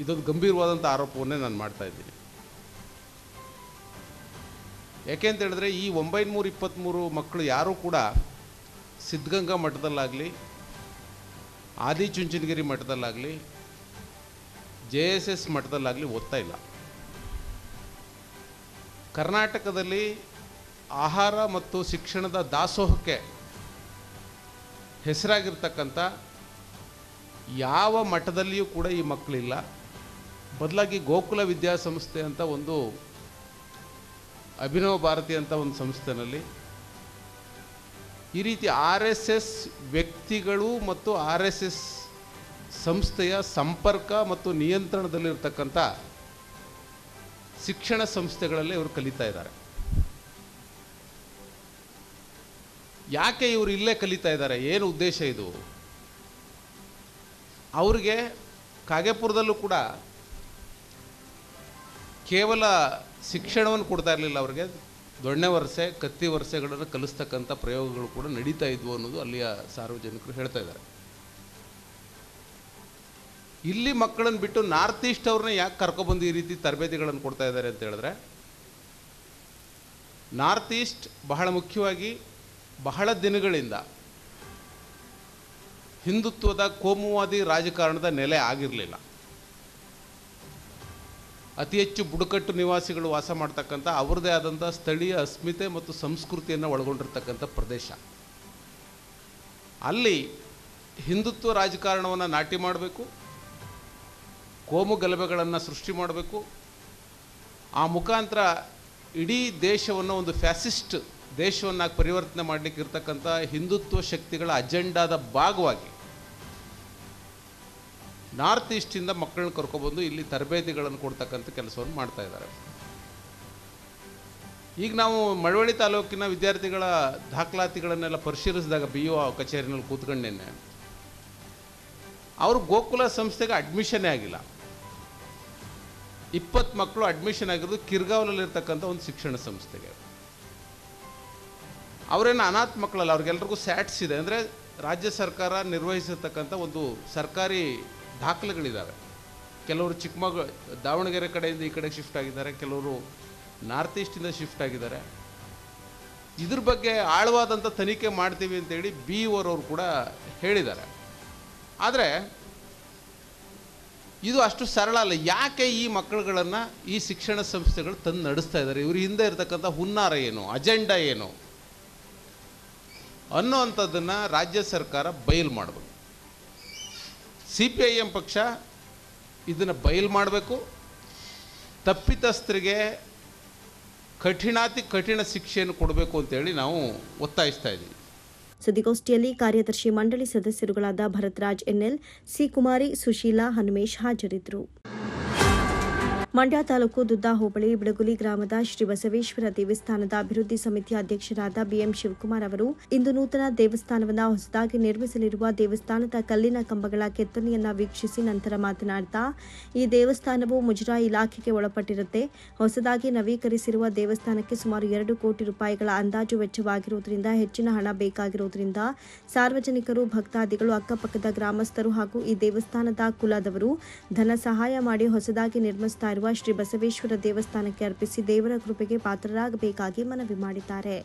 ಇದೊಂದು ಗಂಭೀರವಾದಂಥ ಆರೋಪವನ್ನೇ ನಾನು ಮಾಡ್ತಾ ಇದ್ದೀನಿ. ಯಾಕೆ ಅಂತ ಹೇಳಿದ್ರೆ, ಈ 923 ಮಕ್ಕಳು ಯಾರೂ ಕೂಡ ಸಿದ್ಧಗಂಗಾ ಮಠದಲ್ಲಾಗಲಿ, ಆದಿಚುಂಚನಗಿರಿ ಮಠದಲ್ಲಾಗಲಿ, JSS ಮಠದಲ್ಲಾಗಲಿ ಓದ್ತಾ ಇಲ್ಲ. ಕರ್ನಾಟಕದಲ್ಲಿ ಆಹಾರ ಮತ್ತು ಶಿಕ್ಷಣದ ದಾಸೋಹಕ್ಕೆ ಹೆಸರಾಗಿರ್ತಕ್ಕಂಥ ಯಾವ ಮಠದಲ್ಲಿಯೂ ಕೂಡ ಈ ಮಕ್ಕಳಿಲ್ಲ. ಬದಲಾಗಿ ಗೋಕುಲ ವಿದ್ಯಾಸಂಸ್ಥೆ ಅಂತ ಒಂದು ಅಭಿನವ ಭಾರತಿ ಅಂತ ಒಂದು ಸಂಸ್ಥೆಯಲ್ಲಿ ಈ ರೀತಿ RSS ವ್ಯಕ್ತಿಗಳು ಮತ್ತು RSS ಸಂಸ್ಥೆಯ ಸಂಪರ್ಕ ಮತ್ತು ನಿಯಂತ್ರಣದಲ್ಲಿರ್ತಕ್ಕಂಥ ಶಿಕ್ಷಣ ಸಂಸ್ಥೆಗಳಲ್ಲಿ ಇವರು ಕಲಿತಾ ಇದ್ದಾರೆ. ಯಾಕೆ ಇವರು ಇಲ್ಲೇ ಕಲಿತಾ ಇದ್ದಾರೆ? ಏನು ಉದ್ದೇಶ ಇದು? ಅವ್ರಿಗೆ ಕಾಗೇಪುರದಲ್ಲೂ ಕೂಡ ಕೇವಲ ಶಿಕ್ಷಣವನ್ನು ಕೊಡ್ತಾ ಇರಲಿಲ್ಲ, ಅವ್ರಿಗೆ ದೊಣ್ಣೆ ವರ್ಷೆ, ಕತ್ತಿ ವರ್ಷೆಗಳನ್ನು ಕಲಿಸ್ತಕ್ಕಂಥ ಪ್ರಯೋಗಗಳು ಕೂಡ ನಡೀತಾ ಇದ್ವು ಅನ್ನೋದು ಅಲ್ಲಿಯ ಸಾರ್ವಜನಿಕರು ಹೇಳ್ತಾ ಇದ್ದಾರೆ. ಇಲ್ಲಿ ಮಕ್ಕಳನ್ನು ಬಿಟ್ಟು ನಾರ್ತ್ ಈಸ್ಟ್ ಅವ್ರನ್ನ ಯಾಕೆ ಕರ್ಕೊಬಂದು ಈ ರೀತಿ ತರಬೇತಿಗಳನ್ನು ಕೊಡ್ತಾ ಇದ್ದಾರೆ ಅಂತ ಹೇಳಿದ್ರೆ, ನಾರ್ತ್ ಈಸ್ಟ್ ಬಹಳ ಮುಖ್ಯವಾಗಿ ಬಹಳ ದಿನಗಳಿಂದ ಹಿಂದುತ್ವದ ಕೋಮುವಾದಿ ರಾಜಕಾರಣದ ನೆಲೆ ಆಗಿರಲಿಲ್ಲ. ಅತಿ ಹೆಚ್ಚು ಬುಡಕಟ್ಟು ನಿವಾಸಿಗಳು ವಾಸ ಮಾಡ್ತಕ್ಕಂಥ ಅವ್ರದ್ದೇ ಆದಂಥ ಸ್ಥಳೀಯ ಅಸ್ಮಿತೆ ಮತ್ತು ಸಂಸ್ಕೃತಿಯನ್ನು ಒಳಗೊಂಡಿರ್ತಕ್ಕಂಥ ಪ್ರದೇಶ. ಅಲ್ಲಿ ಹಿಂದುತ್ವ ರಾಜಕಾರಣವನ್ನು ನಾಟಿ ಮಾಡಬೇಕು, ಕೋಮು ಗಲಭೆಗಳನ್ನು ಸೃಷ್ಟಿ ಮಾಡಬೇಕು, ಆ ಮುಖಾಂತರ ಇಡೀ ದೇಶವನ್ನು ಒಂದು ಫ್ಯಾಸಿಸ್ಟ್ ದೇಶವನ್ನಾಗಿ ಪರಿವರ್ತನೆ ಮಾಡಲಿಕ್ಕೆ ಇರ್ತಕ್ಕಂಥ ಹಿಂದುತ್ವ ಶಕ್ತಿಗಳ ಅಜೆಂಡಾದ ಭಾಗವಾಗಿ ನಾರ್ತ್ ಈಸ್ಟಿಂದ ಮಕ್ಕಳನ್ನ ಕರ್ಕೊಬಂದು ಇಲ್ಲಿ ತರಬೇತಿಗಳನ್ನು ಕೊಡ್ತಕ್ಕಂಥ ಕೆಲಸವನ್ನು ಮಾಡ್ತಾ ಇದ್ದಾರೆ. ಈಗ ನಾವು ಮಳವಳ್ಳಿ ತಾಲೂಕಿನ ವಿದ್ಯಾರ್ಥಿಗಳ ದಾಖಲಾತಿಗಳನ್ನೆಲ್ಲ ಪರಿಶೀಲಿಸಿದಾಗ BO ಕಚೇರಿನಲ್ಲಿ ಕೂತ್ಕೊಂಡೇನೆ, ಅವರು ಗೋಕುಲ ಸಂಸ್ಥೆಗೆ ಅಡ್ಮಿಷನ್ನೇ ಆಗಿಲ್ಲ. 20 ಮಕ್ಕಳು ಅಡ್ಮಿಷನ್ ಆಗಿರೋದು ಕಿರ್ಗಾವಲಲ್ಲಿರ್ತಕ್ಕಂಥ ಒಂದು ಶಿಕ್ಷಣ ಸಂಸ್ಥೆಗೆ. ಅವರೇನು ಅನಾಥ ಮಕ್ಕಳಲ್ಲ, ಅವ್ರಿಗೆಲ್ರಿಗೂ ಸ್ಯಾಟ್ಸ್ ಇದೆ. ಅಂದರೆ ರಾಜ್ಯ ಸರ್ಕಾರ ನಿರ್ವಹಿಸಿರ್ತಕ್ಕಂಥ ಒಂದು ಸರ್ಕಾರಿ ದಾಖಲೆಗಳಿದ್ದಾವೆ. ಕೆಲವರು ದಾವಣಗೆರೆ ಕಡೆಯಿಂದ ಈ ಕಡೆಗೆ ಶಿಫ್ಟ್ ಆಗಿದ್ದಾರೆ, ಕೆಲವರು ನಾರ್ತ್ ಈಸ್ಟಿಂದ ಶಿಫ್ಟ್ ಆಗಿದ್ದಾರೆ. ಇದ್ರ ಬಗ್ಗೆ ಆಳವಾದಂಥ ತನಿಖೆ ಮಾಡ್ತೀವಿ ಅಂತೇಳಿ BOರವರು ಕೂಡ ಹೇಳಿದ್ದಾರೆ. ಆದರೆ ಇದು ಅಷ್ಟು ಸರಳ ಅಲ್ಲ. ಯಾಕೆ ಈ ಮಕ್ಕಳುಗಳನ್ನು ಈ ಶಿಕ್ಷಣ ಸಂಸ್ಥೆಗಳು ತಂದು ನಡೆಸ್ತಾ ಇದ್ದಾರೆ, ಇವ್ರ ಹಿಂದೆ ಇರತಕ್ಕಂಥ ಹುನ್ನಾರ ಏನು, ಅಜೆಂಡಾ ಏನು ಅನ್ನೋವಂಥದ್ದನ್ನು ರಾಜ್ಯ ಸರ್ಕಾರ ಬಯಲು ಮಾಡಬೇಕು. CPIM ಪಕ್ಷ ಇದನ್ನು ಬಯಲು ಮಾಡಬೇಕು. ತಪ್ಪಿತಸ್ಥರಿಗೆ ಕಠಿಣ ಶಿಕ್ಷೆಯನ್ನು ಕೊಡಬೇಕು ಅಂತೇಳಿ ನಾವು ಒತ್ತಾಯಿಸ್ತಾ ಇದ್ದೀವಿ. ಸುದ್ದಿಗೋಷ್ಠಿಯಲ್ಲಿ ಕಾರ್ಯದರ್ಶಿ ಮಂಡಳಿ ಸದಸ್ಯರುಗಳಾದ ಭರತ್ರಾಜ್ NL, ಸಿ ಕುಮಾರಿ, ಸುಶೀಲಾ, ಹನುಮೇಶ್ ಹಾಜರಿದ್ದರು. ಮಂಡ್ಯ ತಾಲೂಕು ದುದ್ದ ಹೋಬಳಿ ಬಿಳಗುಲಿ ಗ್ರಾಮದ ಶ್ರೀ ಬಸವೇಶ್ವರ ದೇವಸ್ಥಾನದ ಅಭಿವೃದ್ಧಿ ಸಮಿತಿಯ ಅಧ್ಯಕ್ಷರಾದ BM ಶಿವಕುಮಾರ್ ಅವರು ಇಂದು ನೂತನ ದೇವಸ್ಥಾನವನ್ನು ಹೊಸದಾಗಿ ನಿರ್ಮಿಸಲಿರುವ ದೇವಸ್ಥಾನದ ಕಲ್ಲಿನ ಕಂಬಗಳ ಕೆತ್ತನೆಯನ್ನ ವೀಕ್ಷಿಸಿ ನಂತರ ಮಾತನಾಡ್ತಾ, ಈ ದೇವಸ್ಥಾನವು ಮುಜರಾಯಿ ಇಲಾಖೆಗೆ ಒಳಪಟ್ಟಿರುತ್ತೆ. ಹೊಸದಾಗಿ ನವೀಕರಿಸಿರುವ ದೇವಸ್ಥಾನಕ್ಕೆ ಸುಮಾರು 2 ಕೋಟಿ ರೂಪಾಯಿಗಳ ಅಂದಾಜು ವೆಚ್ಚವಾಗಿರುವುದರಿಂದ ಹೆಚ್ಚಿನ ಹಣ ಬೇಕಾಗಿರುವುದರಿಂದ ಸಾರ್ವಜನಿಕರು, ಭಕ್ತಾದಿಗಳು, ಅಕ್ಕಪಕ್ಕದ ಗ್ರಾಮಸ್ಥರು ಹಾಗೂ ಈ ದೇವಸ್ಥಾನದ ಕುಲದವರು ಧನ ಸಹಾಯ ಮಾಡಿ ಹೊಸದಾಗಿ ನಿರ್ಮಿಸುತ್ತಾ ಇರುವ ಶ್ರೀ ಬಸವೇಶ್ವರ ದೇವಸ್ಥಾನಕ್ಕೆ ಅರ್ಪಿಸಿ ದೇವರ ಕೃಪೆಗೆ ಪಾತ್ರರಾಗಬೇಕಾಗಿ ಮನವಿ ಮಾಡಿದ್ದಾರೆ.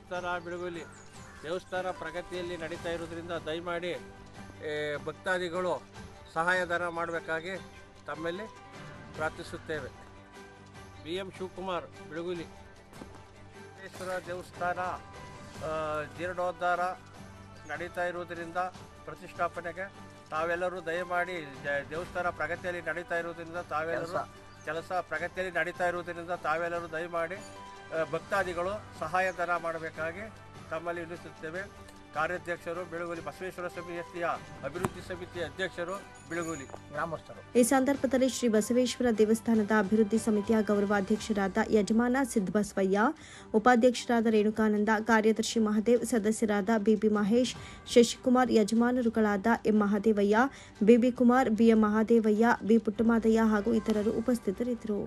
ದೇವಸ್ಥಾನ ಪ್ರಗತಿಯಲ್ಲಿ ನಡೀತಾ ಇರುವುದರಿಂದ ದಯಮಾಡಿ ಭಕ್ತಾದಿಗಳು ಸಹಾಯಧನ ಮಾಡಬೇಕಾಗಿ ತಮ್ಮಲ್ಲಿ ಪ್ರಾರ್ಥಿಸುತ್ತೇವೆ. BM ಶಿವಕುಮಾರ್, ಬಿಳಗುಲಿ. ಬಸವೇಶ್ವರ ದೇವಸ್ಥಾನ ಜೀರ್ಣೋದ್ಧಾರ ನಡೀತಾ ಇರುವುದರಿಂದ ಪ್ರತಿಷ್ಠಾಪನೆಗೆ ತಾವೆಲ್ಲರೂ ದಯಮಾಡಿ ದೇವಸ್ಥಾನ ಪ್ರಗತಿಯಲ್ಲಿ ನಡೀತಾ ಇರುವುದರಿಂದ ತಾವೆಲ್ಲರೂ ದಯಮಾಡಿ ಭಕ್ತಾದಿಗಳು ಸಹಾಯಧನ ಮಾಡಬೇಕಾಗಿ ತಮ್ಮಲ್ಲಿ ವಿನಂತಿಸುತ್ತೇವೆ. ಕಾರ್ಯಾಧ್ಯಕ್ಷರು ಬಿಳಗುಲಿ, ಬಸವೇಶ್ವರ ಸಮಿತಿಯ ಅಭಿವೃದ್ಧಿ ಸಮಿತಿಯ ಅಧ್ಯಕ್ಷರು ಬಿಳಗುಲಿ, ಗ್ರಾಮಸ್ಥರು. ಈ ಸಂದರ್ಭದಲ್ಲಿ ಶ್ರೀ ಬಸವೇಶ್ವರ ದೇವಸ್ಥಾನದ ಅಭಿವೃದ್ಧಿ ಸಮಿತಿಯ ಗೌರವಾಧ್ಯಕ್ಷರಾದ ಯಜಮಾನ ಸಿದ್ದಬಸವಯ್ಯ, ಉಪಾಧ್ಯಕ್ಷರಾದ ರೇಣುಕಾನಂದ, ಕಾರ್ಯದರ್ಶಿ ಮಹದೇವ್, ಸದಸ್ಯರಾದ BB Mahesh, Shashikumar, ಯಜಮಾನರುಗಳಾದ M Mahadevaiah, BB Kumar, BM Mahadevaiah, B Puttamadaiah ಹಾಗೂ ಇತರರು ಉಪಸ್ಥಿತರಿದ್ದರು.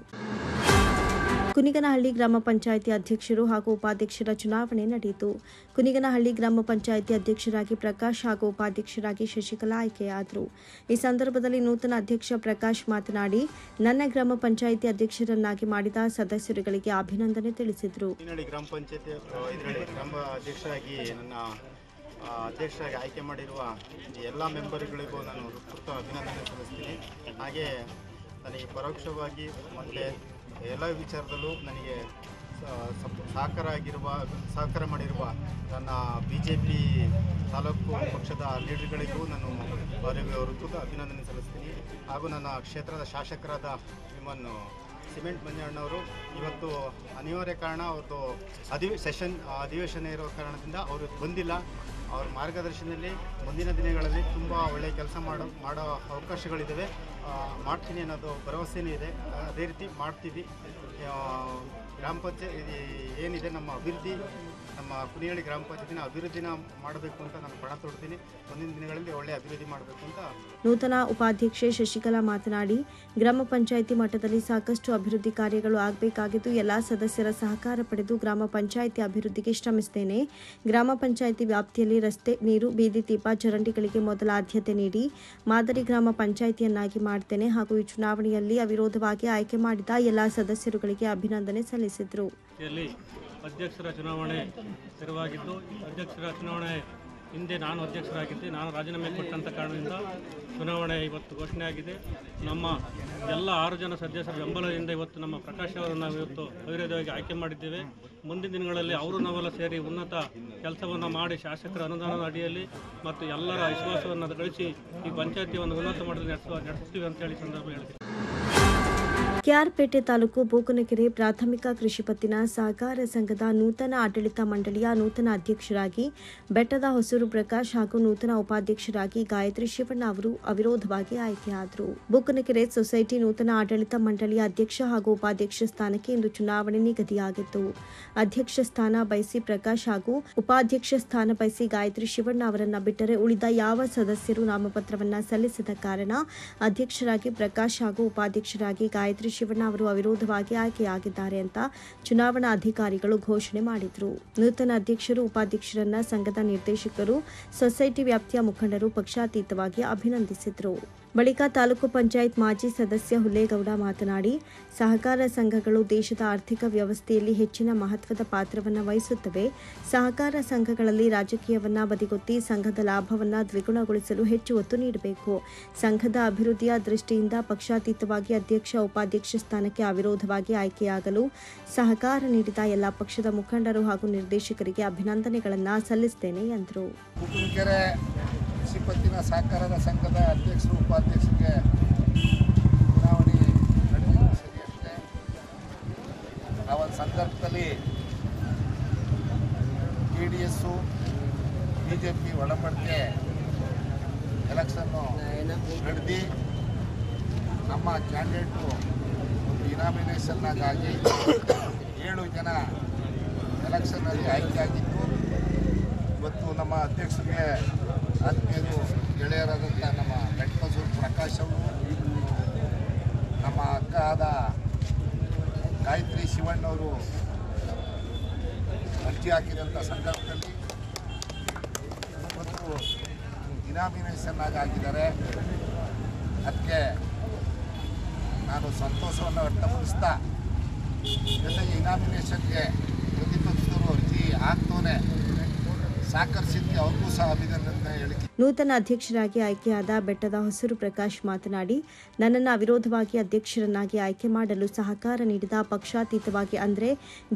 ಕುನಿಗನಹಳ್ಳಿ ಗ್ರಾಮ ಪಂಚಾಯಿತಿ ಅಧ್ಯಕ್ಷರು ಹಾಗೂ ಉಪಾಧ್ಯಕ್ಷರ ಚುನಾವಣೆ ನಡೆಯಿತು. ಕುನಿಗನಹಳ್ಳಿ ಗ್ರಾಮ ಪಂಚಾಯಿತಿ ಅಧ್ಯಕ್ಷರಾಗಿ ಪ್ರಕಾಶ್ ಹಾಗೂ ಉಪಾಧ್ಯಕ್ಷರಾಗಿ ಶಶಿಕಲಾ ಆಯ್ಕೆಯಾದರು. ಈ ಸಂದರ್ಭದಲ್ಲಿ ನೂತನ ಅಧ್ಯಕ್ಷ ಪ್ರಕಾಶ್ ಮಾತನಾಡಿ, ನನ್ನ ಗ್ರಾಮ ಪಂಚಾಯಿತಿ ಅಧ್ಯಕ್ಷರನ್ನಾಗಿ ಮಾಡಿದ ಸದಸ್ಯರುಗಳಿಗೆ ಅಭಿನಂದನೆ ತಿಳಿಸಿದರು. ಗ್ರಾಮ ಪಂಚಾಯಿತಿ ಗ್ರಾಮ ಅಧ್ಯಕ್ಷರಾಗಿ ನನ್ನ ಅಧ್ಯಕ್ಷರಾಗಿ ಆಯ್ಕೆ ಮಾಡಿರುವ ಎಲ್ಲ ಮೆಂಬರ್ಗಳಿಗೂ ನಾನು ಹೃತ್ಪೂರ್ವಕ ಅಭಿನಂದನೆ ಸಲ್ಲಿಸ್ತೀನಿ. ಹಾಗೆ ನನಗೆ ಪರೋಕ್ಷವಾಗಿ ಮತ್ತು ಎಲ್ಲ ವಿಚಾರದಲ್ಲೂ ನನಗೆ ಸಹಕಾರ ಮಾಡಿರುವ ನನ್ನ BJP ತಾಲೂಕು ಪಕ್ಷದ ಲೀಡರ್ಗಳಿಗೂ ನಾನು ಅವರಿಗೆ ಹೃತ್ಪೂರ್ವಕ ಅಭಿನಂದನೆ ಸಲ್ಲಿಸ್ತೀನಿ. ಹಾಗೂ ನನ್ನ ಕ್ಷೇತ್ರದ ಶಾಸಕರಾದ ಶ್ರೀಮಾನ್ ಸಿಮೆಂಟ್ ಮಂಜಣ್ಣವರು ಇವತ್ತು ಅನಿವಾರ್ಯ ಕಾರಣ ಅವ್ರದ್ದು ಅಧಿವೇಶನ ಇರೋ ಕಾರಣದಿಂದ ಅವರು ಬಂದಿಲ್ಲ. ಅವ್ರ ಮಾರ್ಗದರ್ಶನದಲ್ಲಿ ಮುಂದಿನ ದಿನಗಳಲ್ಲಿ ತುಂಬ ಒಳ್ಳೆಯ ಕೆಲಸ ಮಾಡೋ ಅವಕಾಶಗಳಿದ್ದಾವೆ. ಮಾಡ್ತೀನಿ ಅನ್ನೋದು ಭರವಸೆಯೂ ಇದೆ. ಅದೇ ರೀತಿ ಮಾಡ್ತೀವಿ. ಗ್ರಾಮ ಪಂಚಾಯತ್ ಏನಿದೆ ನಮ್ಮ ಅಭಿವೃದ್ಧಿ, ನಮ್ಮ ಕುನಿಗನಹಳ್ಳಿ ಗ್ರಾಮ ಪಂಚಾಯತಿನ ಅಭಿವೃದ್ಧಿನ ಮಾಡಬೇಕು ಅಂತ ನಾನು ಪಣ ತೊಡ್ತೀನಿ. ಮುಂದಿನ ದಿನಗಳಲ್ಲಿ ಒಳ್ಳೆಯ ಅಭಿವೃದ್ಧಿ ಮಾಡಬೇಕು ಅಂತ. ನೂತನ ಉಪಾಧ್ಯಕ್ಷೆ ಶಶಿಕಲಾ ಮಾತನಾಡಿ, ಗ್ರಾಮ ಪಂಚಾಯಿತಿ ಮಟ್ಟದಲ್ಲಿ ಸಾಕಷ್ಟು ಅಭಿವೃದ್ಧಿ ಕಾರ್ಯಗಳು ಆಗಬೇಕಾಗಿದ್ದು ಎಲ್ಲ ಸದಸ್ಯರ ಸಹಕಾರ ಪಡೆದು ಗ್ರಾಮ ಪಂಚಾಯಿತಿ ಅಭಿವೃದ್ಧಿಗೆ ಶ್ರಮಿಸುತ್ತೇನೆ. ಗ್ರಾಮ ಪಂಚಾಯಿತಿ ವ್ಯಾಪ್ತಿಯಲ್ಲಿ ರಸ್ತೆ, ನೀರು, ಬೀದಿ ದೀಪ, ಚರಂಡಿಗಳಿಗೆ ಮೊದಲ ಆದ್ಯತೆ ನೀಡಿ ಮಾದರಿ ಗ್ರಾಮ ಪಂಚಾಯಿತಿಯನ್ನಾಗಿ ಮಾಡುತ್ತೇನೆ ಹಾಗೂ ಈ ಚುನಾವಣೆಯಲ್ಲಿ ಅವಿರೋಧವಾಗಿ ಆಯ್ಕೆ ಮಾಡಿದ ಎಲ್ಲ ಸದಸ್ಯರುಗಳಿಗೆ ಅಭಿನಂದನೆ ಸಲ್ಲಿಸಿದರು. ಅಧ್ಯಕ್ಷರ ಚುನಾವಣೆ ತೆರವಾಗಿದ್ದು, ಅಧ್ಯಕ್ಷರ ಚುನಾವಣೆ ಹಿಂದೆ ನಾನು ಅಧ್ಯಕ್ಷರಾಗಿದ್ದೆ. ನಾನು ರಾಜೀನಾಮೆ ಕೊಟ್ಟಂಥ ಕಾರಣದಿಂದ ಚುನಾವಣೆ ಇವತ್ತು ಘೋಷಣೆ ಆಗಿದೆ. ನಮ್ಮ ಎಲ್ಲ 6 ಜನ ಸದಸ್ಯರ ಬೆಂಬಲದಿಂದ ಇವತ್ತು ನಮ್ಮ ಪ್ರಕಾಶ್ ಅವರನ್ನು ನಾವು ಇವತ್ತು ಅವಿರೋಧವಾಗಿ ಆಯ್ಕೆ ಮಾಡಿದ್ದೇವೆ. ಮುಂದಿನ ದಿನಗಳಲ್ಲಿ ಅವರು ನಾವೆಲ್ಲ ಸೇರಿ ಉನ್ನತ ಕೆಲಸವನ್ನು ಮಾಡಿ ಶಾಸಕರ ಅನುದಾನದ ಅಡಿಯಲ್ಲಿ ಮತ್ತು ಎಲ್ಲರ ವಿಶ್ವಾಸವನ್ನು ಗಳಿಸಿ ಈ ಪಂಚಾಯತಿ ಒಂದು ಉನ್ನತ ಮಟ್ಟದಲ್ಲಿ ನಡೆಸ್ತೀವಿ ಅಂತೇಳಿ ಸಂದರ್ಭ ಹೇಳ್ತೀವಿ. ಕೆಆರ್ಪೇಟೆ ತಾಲೂಕು ಬೂಕನಕೆರೆ ಪ್ರಾಥಮಿಕ ಕೃಷಿ ಪತ್ತಿನ ಸಹಕಾರ ಸಂಘದ ನೂತನ ಆಡಳಿತ ಮಂಡಳಿಯ ನೂತನ ಅಧ್ಯಕ್ಷರಾಗಿ ಬೆಟ್ಟದ ಹೊಸೂರು ಪ್ರಕಾಶ್ ಹಾಗೂ ನೂತನ ಉಪಾಧ್ಯಕ್ಷರಾಗಿ ಗಾಯತ್ರಿ ಶಿವಣ್ಣ ಅವರು ಅವಿರೋಧವಾಗಿ ಆಯ್ಕೆಯಾದರು. ಬೂಕನಕೆರೆ ಸೊಸೈಟಿ ನೂತನ ಆಡಳಿತ ಮಂಡಳಿಯ ಅಧ್ಯಕ್ಷ ಹಾಗೂ ಉಪಾಧ್ಯಕ್ಷ ಸ್ಥಾನಕ್ಕೆ ಇಂದು ಚುನಾವಣೆ ನಿಗದಿಯಾಗಿತ್ತು. ಅಧ್ಯಕ್ಷ ಸ್ಥಾನ ಬಯಸಿ ಪ್ರಕಾಶ್ ಹಾಗೂ ಉಪಾಧ್ಯಕ್ಷ ಸ್ಥಾನ ಬಯಸಿ ಗಾಯತ್ರಿ ಶಿವಣ್ಣ ಅವರನ್ನ ಬಿಟ್ಟರೆ ಉಳಿದ ಯಾವ ಸದಸ್ಯರು ನಾಮಪತ್ರವನ್ನ ಸಲ್ಲಿಸದ ಕಾರಣ ಅಧ್ಯಕ್ಷರಾಗಿ ಪ್ರಕಾಶ್ ಹಾಗೂ ಉಪಾಧ್ಯಕ್ಷರಾಗಿ ಗಾಯತ್ರಿ ಶಿವಣ್ಣ ಅವರು ಅವಿರೋಧವಾಗಿ ಆಯ್ಕೆಯಾಗಿದ್ದಾರೆ ಅಂತ ಚುನಾವಣಾ ಅಧಿಕಾರಿಗಳು ಘೋಷಣೆ ಮಾಡಿದರು. ನೂತನ ಅಧ್ಯಕ್ಷರು, ಉಪಾಧ್ಯಕ್ಷರನ್ನ ಸಂಘದ ನಿರ್ದೇಶಕರು, ಸೊಸೈಟಿ ವ್ಯಾಪ್ತಿಯ ಮುಖಂಡರು ಪಕ್ಷಾತೀತವಾಗಿ ಅಭಿನಂದಿಸಿದರು. ಬಳಿಕ ತಾಲೂಕು ಪಂಚಾಯತ್ ಮಾಜಿ ಸದಸ್ಯ ಹುಲ್ಲೇಗೌಡ ಮಾತನಾಡಿ, ಸಹಕಾರ ಸಂಘಗಳು ದೇಶದ ಆರ್ಥಿಕ ವ್ಯವಸ್ಥೆಯಲ್ಲಿ ಹೆಚ್ಚಿನ ಮಹತ್ವದ ಪಾತ್ರವನ್ನು ವಹಿಸುತ್ತವೆ. ಸಹಕಾರ ಸಂಘಗಳಲ್ಲಿ ರಾಜಕೀಯವನ್ನ ಬದಿಗೊತ್ತಿ ಸಂಘದ ಲಾಭವನ್ನು ದ್ವಿಗುಣಗೊಳಿಸಲು ಹೆಚ್ಚು ಒತ್ತು ನೀಡಬೇಕು. ಸಂಘದ ಅಭಿವೃದ್ಧಿಯ ದೃಷ್ಟಿಯಿಂದ ಪಕ್ಷಾತೀತವಾಗಿ ಅಧ್ಯಕ್ಷ, ಉಪಾಧ್ಯಕ್ಷ ಸ್ಥಾನಕ್ಕೆ ಅವಿರೋಧವಾಗಿ ಆಯ್ಕೆಯಾಗಲು ಸಹಕಾರ ನೀಡಿದ ಎಲ್ಲ ಪಕ್ಷದ ಮುಖಂಡರು ಹಾಗೂ ನಿರ್ದೇಶಕರಿಗೆ ಅಭಿನಂದನೆಗಳನ್ನು ಸಲ್ಲಿಸುತ್ತೇನೆ ಎಂದರು. ಪತ್ತಿನ ಸಹಕಾರದ ಸಂಘದ ಅಧ್ಯಕ್ಷರು, ಉಪಾಧ್ಯಕ್ಷರಿಗೆ ಚುನಾವಣೆ ನಡೆದಿದ್ದು ಸರಿಯಷ್ಟೇ. ಆ ಒಂದು ಸಂದರ್ಭದಲ್ಲಿ JDS BJP ಒಳಪಡಿಕೆ ಎಲೆಕ್ಷನ್ನು ನಡೆದು ನಮ್ಮ ಕ್ಯಾಂಡಿಡೇಟು ಒಂದು ಇನಾಮಿನೇಷನ್ನಾಗಿ 7 ಜನ ಎಲೆಕ್ಷನ್ನಲ್ಲಿ ಆಯ್ಕೆಯಾಗಿತ್ತು. ಇವತ್ತು ನಮ್ಮ ಅಧ್ಯಕ್ಷರಿಗೆ ಆತ್ಮೀಯರು ಗೆಳೆಯರಾದಂಥ ನಮ್ಮ ಮೆಟ್ಮಸೂರು ಪ್ರಕಾಶ್ ಅವರು, ನಮ್ಮ ಅಕ್ಕ ಆದ ಗಾಯತ್ರಿ ಶಿವಣ್ಣವರು ಅರ್ಜಿ ಹಾಕಿದಂಥ ಸಂದರ್ಭದಲ್ಲಿ ಇವತ್ತು ಇನಾಮಿನೇಷನ್ ಆಗಿದ್ದಾರೆ. ಅದಕ್ಕೆ ನಾನು ಸಂತೋಷವನ್ನು ವ್ಯಕ್ತಪಡಿಸ್ತಾ, ಜೊತೆಗೆ ಇನಾಮಿನೇಷನ್ಗೆ ಪ್ರತಿಪಕ್ಷದವರು ಅರ್ಜಿ ಹಾಕ್ತೋನೆ ಸಹಕರಿಸಿದ್ದಕ್ಕೆ ಅವ್ರಿಗೂ ಸಹ ಅಭಿನಂದನೆ ಹೇಳಿಕೆ. ನೂತನ ಅಧ್ಯಕ್ಷರಾಗಿ ಆಯ್ಕೆಯಾದ ಬೆಟ್ಟದ ಹೊಸೂರು ಪ್ರಕಾಶ್ ಮಾತನಾಡಿ, ನನ್ನನ್ನು ಅವಿರೋಧವಾಗಿ ಅಧ್ಯಕ್ಷರನ್ನಾಗಿ ಆಯ್ಕೆ ಮಾಡಲು ಸಹಕಾರ ನೀಡಿದ ಪಕ್ಷಾತೀತವಾಗಿ ಅಂದರೆ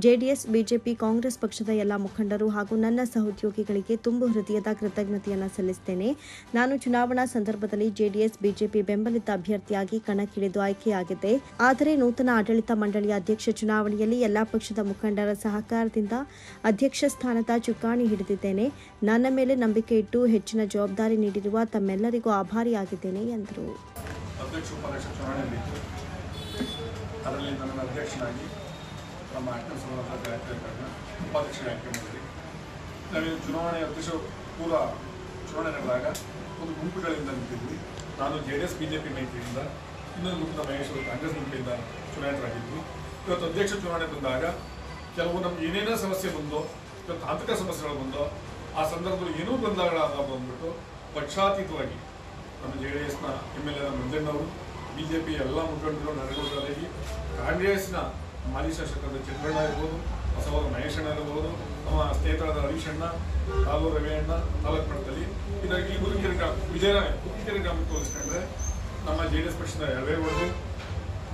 JDS, BJP, ಕಾಂಗ್ರೆಸ್ ಪಕ್ಷದ ಎಲ್ಲ ಮುಖಂಡರು ಹಾಗೂ ನನ್ನ ಸಹೋದ್ಯೋಗಿಗಳಿಗೆ ತುಂಬು ಹೃದಯದ ಕೃತಜ್ಞತೆಯನ್ನು ಸಲ್ಲಿಸುತ್ತೇನೆ. ನಾನು ಚುನಾವಣಾ ಸಂದರ್ಭದಲ್ಲಿ JDS, BJP ಬೆಂಬಲಿತ ಅಭ್ಯರ್ಥಿಯಾಗಿ ಕಣಕ್ಕಿಳಿದು ಆಯ್ಕೆಯಾಗಿದ್ದೆ. ಆದರೆ ನೂತನ ಆಡಳಿತ ಮಂಡಳಿಯ ಅಧ್ಯಕ್ಷ ಚುನಾವಣೆಯಲ್ಲಿ ಎಲ್ಲ ಪಕ್ಷದ ಮುಖಂಡರ ಸಹಕಾರದಿಂದ ಅಧ್ಯಕ್ಷ ಸ್ಥಾನದ ಚುಕ್ಕಾಣಿ ಹಿಡಿದಿದ್ದೇನೆ. ನನ್ನ ಮೇಲೆ ನಂಬಿಕೆ ಇಟ್ಟು ಹೆಚ್ಚಿನ ಜವಾಬ್ದಾರಿ ನೀಡಿರುವ ತಮ್ಮೆಲ್ಲರಿಗೂ ಆಭಾರಿಯಾಗಿದ್ದೇನೆ ಎಂದರು. ಅಧ್ಯಕ್ಷ ಉಪಾಧ್ಯಕ್ಷ ಚುನಾವಣೆಯಲ್ಲಿ ಅದರಲ್ಲಿ ನನ್ನನ್ನು ಅಧ್ಯಕ್ಷನಾಗಿ ನಮ್ಮ ಅಕ್ಕನ ಸಹೋದರ ಉಪಾಧ್ಯಕ್ಷ ಆಯ್ಕೆ ಮಾಡಿದ್ವಿ. ನಾವು ಚುನಾವಣೆ ಅಧ್ಯಕ್ಷ ಪೂರ್ವ ಚುನಾವಣೆ ನಡೆದಾಗ ಒಂದು ಗುಂಪುಗಳಿಂದ ನಿಂತಿದ್ವಿ. ನಾನು JDS, BJP ಮೈತ್ರಿಯಿಂದ, ಇನ್ನೊಂದು ಗುಂಪಿನ ಮಹೇಶ್ವರು ಕಾಂಗ್ರೆಸ್ ಗುಂಪಿನಿಂದ ಚುನಾಯಿತರಾಗಿದ್ವಿ. ಇವತ್ತು ಅಧ್ಯಕ್ಷ ಚುನಾವಣೆ ಬಂದಾಗ ಕೆಲವು ನಮ್ಗೆ ಏನೇನೋ ಸಮಸ್ಯೆ ಬಂದೋ, ಇವತ್ತು ತಾಂತ್ರಿಕ ಸಮಸ್ಯೆಗಳು ಬಂದೋ, ಆ ಸಂದರ್ಭದಲ್ಲಿ ಏನೂ ಗೊಂದಲಗಳಾದ ಬಂದ್ಬಿಟ್ಟು ಪಕ್ಷಾತೀತವಾಗಿ ನಮ್ಮ JDSನ MLA ಮಂಜಣ್ಣವರು, BJP ಎಲ್ಲ ಮುಖಂಡರು ನರೇಗೌಡರಾಗಿ, ಕಾಂಗ್ರೆಸ್ನ ಮಾಜಿ ಶಾಸಕರಾದ ಚಂದ್ರಣ್ಣ ಇರ್ಬೋದು, ಹೊಸವಾದ ಮಹೇಶಣ್ಣ ಇರ್ಬೋದು, ನಮ್ಮ ಸ್ನೇಹಿತರಾದ ಹರೀಶಣ್ಣ, ಕಾಲೂರು ರವಿಯಣ್ಣ, ತಾಲೂಕು ಮಟ್ಟದಲ್ಲಿ ಇದರಲ್ಲಿ ಈ ಹುಡುಗಿಯರ ಗ್ರಾಮಕ್ಕೆ ಹೋಲಿಸ್ಕೊಂಡ್ರೆ ನಮ್ಮ JDS ಪಕ್ಷದ ಯಳವೇಗೌಡರು,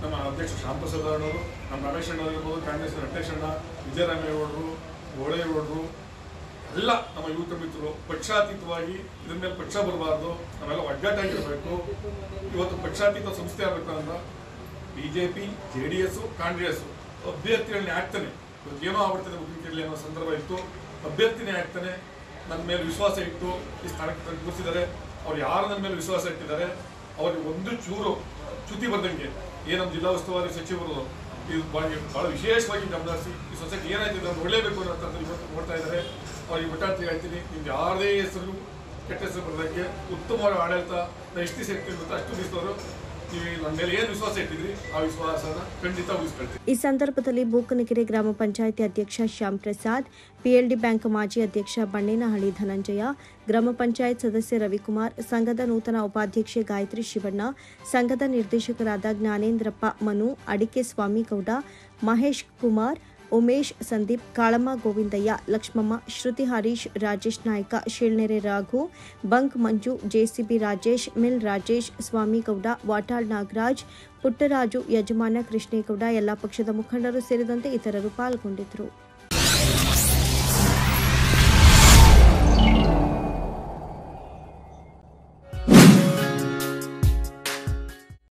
ನಮ್ಮ ಅಧ್ಯಕ್ಷ ಶ್ಯಾಮಪ್ರಸಾದ್ ಅವರು, ನಮ್ಮ ರಮೇಶ್ ಅಣ್ಣ ಇರ್ಬೋದು, ಕಾಂಗ್ರೆಸ್ನ ವೆಂಕಟೇಶಣ್ಣ, ವಿಜಯರಾಮೇಗೌಡರು, ಗೋಳೇಗೌಡರು ಎಲ್ಲ ನಮ್ಮ ಯುವಕ ಮಿತ್ರರು ಪಕ್ಷಾತೀತವಾಗಿ ಇದ್ರ ಮೇಲೆ ಪಕ್ಷ ಬರಬಾರ್ದು, ನಾವೆಲ್ಲ ಒಗ್ಗಟ್ಟಾಗಿರಬೇಕು. ಇವತ್ತು ಪಕ್ಷಾತೀತ ಸಂಸ್ಥೆ ಆಗಬೇಕು ಅಂದ್ರೆ BJP, JDS, ಕಾಂಗ್ರೆಸ್ ಅಭ್ಯರ್ಥಿಗಳನ್ನೇ ಆಗ್ತಾನೆ. ಇವತ್ತು ಏನೋ ಆಗ್ಬಿಡ್ತಾನೆ, ಮುಖ್ಯಮಂತ್ರಿ ಅನ್ನೋ ಸಂದರ್ಭ ಇತ್ತು, ಅಭ್ಯರ್ಥಿನೇ ಆಗ್ತಾನೆ. ನನ್ನ ಮೇಲೆ ವಿಶ್ವಾಸ ಇಟ್ಟು ಈ ಸ್ಥಾನಕ್ಕೆ ಕೂರಿಸಿದ್ದಾರೆ. ಅವ್ರು ಯಾರು ನನ್ನ ಮೇಲೆ ವಿಶ್ವಾಸ ಇಟ್ಟಿದ್ದಾರೆ ಅವ್ರಿಗೆ ಒಂದು ಚೂರು ಚ್ಯುತಿ ಬಂದಂಗೆ ನಮ್ಮ ಜಿಲ್ಲಾ ಉಸ್ತುವಾರಿ ಸಚಿವರು ಇದು ಭಾಳ ವಿಶೇಷವಾಗಿ ಗಮನಿಸಿ ಈ ಸೊಸೈಟಿ ಏನಾಯ್ತಿದೆ ಅವ್ರು ಒಳ್ಳೇಬೇಕು ಅನ್ನೋಂಥದ್ದು ಇವತ್ತು ನೋಡ್ತಾ ಇದ್ದಾರೆ. ಅವ್ರಿಗೆ ಒಟ್ಟಾಗಿ ಹೇಳ್ತೀನಿ, ನಿಮ್ಗೆ ಯಾರದೇ ಹೆಸರು ಕೆಟ್ಟ ಹೆಸರು ಬರೋದಕ್ಕೆ ಉತ್ತಮವಾದ ಆಡಳಿತ ಎಷ್ಟು ದಿವಸ ಇರ್ತೀವಿ ಅಂತ ಅಷ್ಟು ದಿವಸದವರು ನನ್ನ ಮೇಲೆ ಏನು ವಿಶ್ವಾಸ ಇಟ್ಟಿದ್ರಿ ಆ ವಿಶ್ವಾಸನ ಖಂಡಿತ ಉಳಿಸ್ಕೊಳ್ತೀವಿ. ಈ ಸಂದರ್ಭದಲ್ಲಿ ಬೂಕನಕೆರೆ ಗ್ರಾಮ ಪಂಚಾಯಿತಿ ಅಧ್ಯಕ್ಷ ಶ್ಯಾಮ್ ಪ್ರಸಾದ್, PLD ಬ್ಯಾಂಕ್ ಮಾಜಿ ಅಧ್ಯಕ್ಷ ಬಣ್ಣೇನಹಳ್ಳಿ ಧನಂಜಯ, ಗ್ರಾಮ ಪಂಚಾಯತ್ ಸದಸ್ಯ ರವಿಕುಮಾರ್, ಸಂಘದ ನೂತನ ಉಪಾಧ್ಯಕ್ಷೆ ಗಾಯತ್ರಿ ಶಿವಣ್ಣ, ಸಂಘದ ನಿರ್ದೇಶಕರಾದ ಜ್ಞಾನೇಂದ್ರಪ್ಪ, ಮನು, ಅಡಿಕೆ ಸ್ವಾಮಿಗೌಡ, ಮಹೇಶ್ ಕುಮಾರ್, ಉಮೇಶ್, ಸಂದೀಪ್, ಕಾಳಮ್ಮ ಗೋವಿಂದಯ್ಯ, ಲಕ್ಷ್ಮಮ್ಮ, ಶ್ರುತಿ ಹರೀಶ್, ರಾಜೇಶ್ ನಾಯ್ಕ, ಶೀಳ್ನೆರೆ ರಾಘು, ಬಂಕ್ ಮಂಜು, JCB ರಾಜೇಶ್, ಮಿಲ್ ರಾಜೇಶ್, ಸ್ವಾಮಿಗೌಡ, ವಾಟಾಳ್ ನಾಗರಾಜ್, ಪುಟ್ಟರಾಜು, ಯಜಮಾನ ಕೃಷ್ಣೇಗೌಡ, ಎಲ್ಲ ಪಕ್ಷದ ಮುಖಂಡರು ಸೇರಿದಂತೆ ಇತರರು ಪಾಲ್ಗೊಂಡಿದ್ದರು.